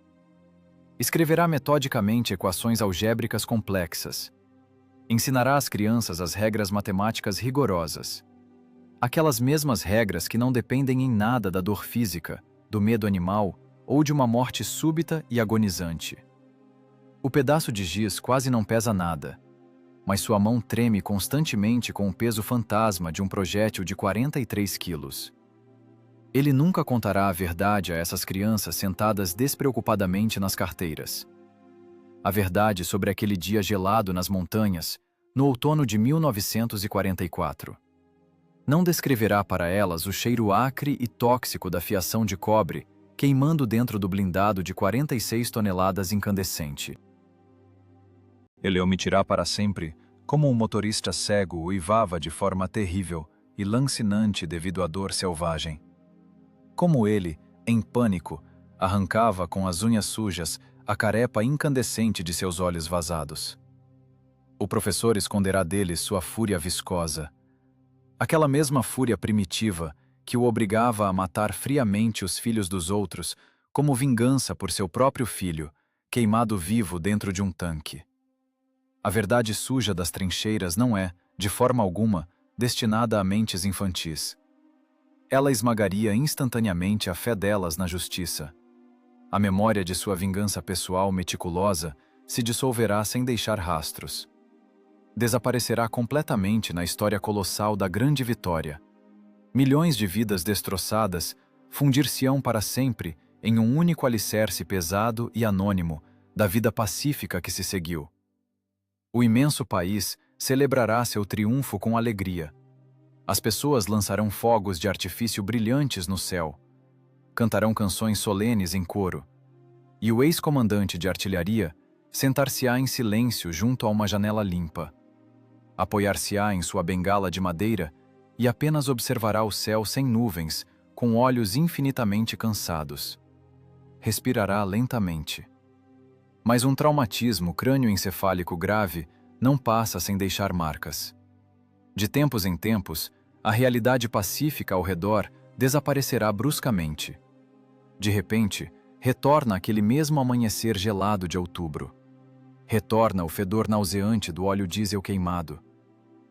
Escreverá metodicamente equações algébricas complexas. Ensinará às crianças as regras matemáticas rigorosas. Aquelas mesmas regras que não dependem em nada da dor física, do medo animal ou de uma morte súbita e agonizante. O pedaço de giz quase não pesa nada, mas sua mão treme constantemente com o peso fantasma de um projétil de 43 quilos. Ele nunca contará a verdade a essas crianças sentadas despreocupadamente nas carteiras. a verdade sobre aquele dia gelado nas montanhas, no outono de 1944. Não descreverá para elas o cheiro acre e tóxico da fiação de cobre queimando dentro do blindado de 46 toneladas incandescente. Ele omitirá para sempre como um motorista cego uivava de forma terrível e lancinante devido à dor selvagem. Como ele, em pânico, arrancava com as unhas sujas a carepa incandescente de seus olhos vazados. O professor esconderá deles sua fúria viscosa. Aquela mesma fúria primitiva que o obrigava a matar friamente os filhos dos outros como vingança por seu próprio filho, queimado vivo dentro de um tanque. A verdade suja das trincheiras não é, de forma alguma, destinada a mentes infantis. Ela esmagaria instantaneamente a fé delas na justiça. A memória de sua vingança pessoal meticulosa se dissolverá sem deixar rastros. Desaparecerá completamente na história colossal da grande vitória. Milhões de vidas destroçadas fundir-se-ão para sempre em um único alicerce pesado e anônimo da vida pacífica que se seguiu. O imenso país celebrará seu triunfo com alegria. As pessoas lançarão fogos de artifício brilhantes no céu, cantarão canções solenes em coro, e o ex-comandante de artilharia sentar-se-á em silêncio junto a uma janela limpa. Apoiar-se-á em sua bengala de madeira e apenas observará o céu sem nuvens, com olhos infinitamente cansados. Respirará lentamente. Mas um traumatismo crânioencefálico grave não passa sem deixar marcas. De tempos em tempos, a realidade pacífica ao redor desaparecerá bruscamente. De repente, retorna aquele mesmo amanhecer gelado de outubro. Retorna o fedor nauseante do óleo diesel queimado.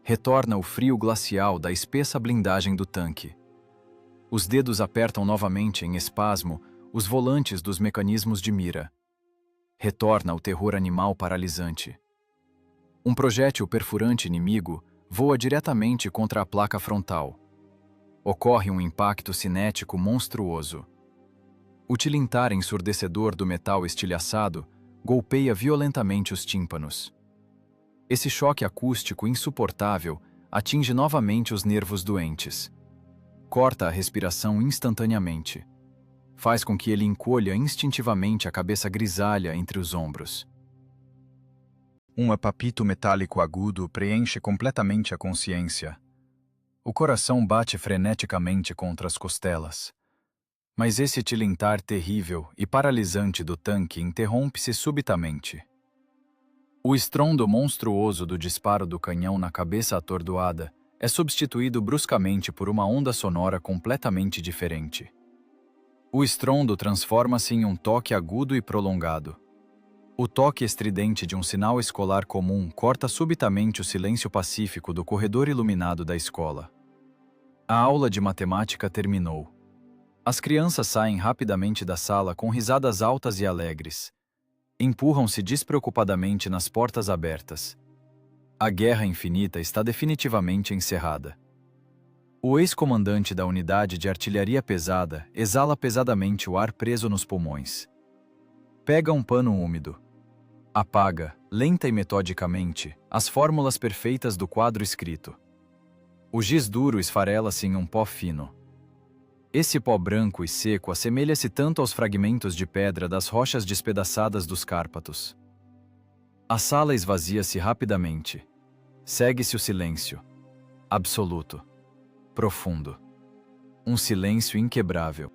Retorna o frio glacial da espessa blindagem do tanque. Os dedos apertam novamente em espasmo os volantes dos mecanismos de mira. Retorna o terror animal paralisante. Um projétil perfurante inimigo voa diretamente contra a placa frontal. Ocorre um impacto cinético monstruoso. O tilintar ensurdecedor do metal estilhaçado golpeia violentamente os tímpanos. Esse choque acústico insuportável atinge novamente os nervos doentes. Corta a respiração instantaneamente. Faz com que ele encolha instintivamente a cabeça grisalha entre os ombros. Um apapito metálico agudo preenche completamente a consciência. O coração bate freneticamente contra as costelas. Mas esse tilintar terrível e paralisante do tanque interrompe-se subitamente. O estrondo monstruoso do disparo do canhão na cabeça atordoada é substituído bruscamente por uma onda sonora completamente diferente. O estrondo transforma-se em um toque agudo e prolongado. O toque estridente de um sinal escolar comum corta subitamente o silêncio pacífico do corredor iluminado da escola. A aula de matemática terminou. As crianças saem rapidamente da sala com risadas altas e alegres. Empurram-se despreocupadamente nas portas abertas. A guerra infinita está definitivamente encerrada. O ex-comandante da unidade de artilharia pesada exala pesadamente o ar preso nos pulmões. Pega um pano úmido. Apaga, lenta e metodicamente, as fórmulas perfeitas do quadro escrito. O giz duro esfarela-se em um pó fino. Esse pó branco e seco assemelha-se tanto aos fragmentos de pedra das rochas despedaçadas dos Cárpatos. A sala esvazia-se rapidamente. Segue-se o silêncio. Absoluto. Profundo. Um silêncio inquebrável.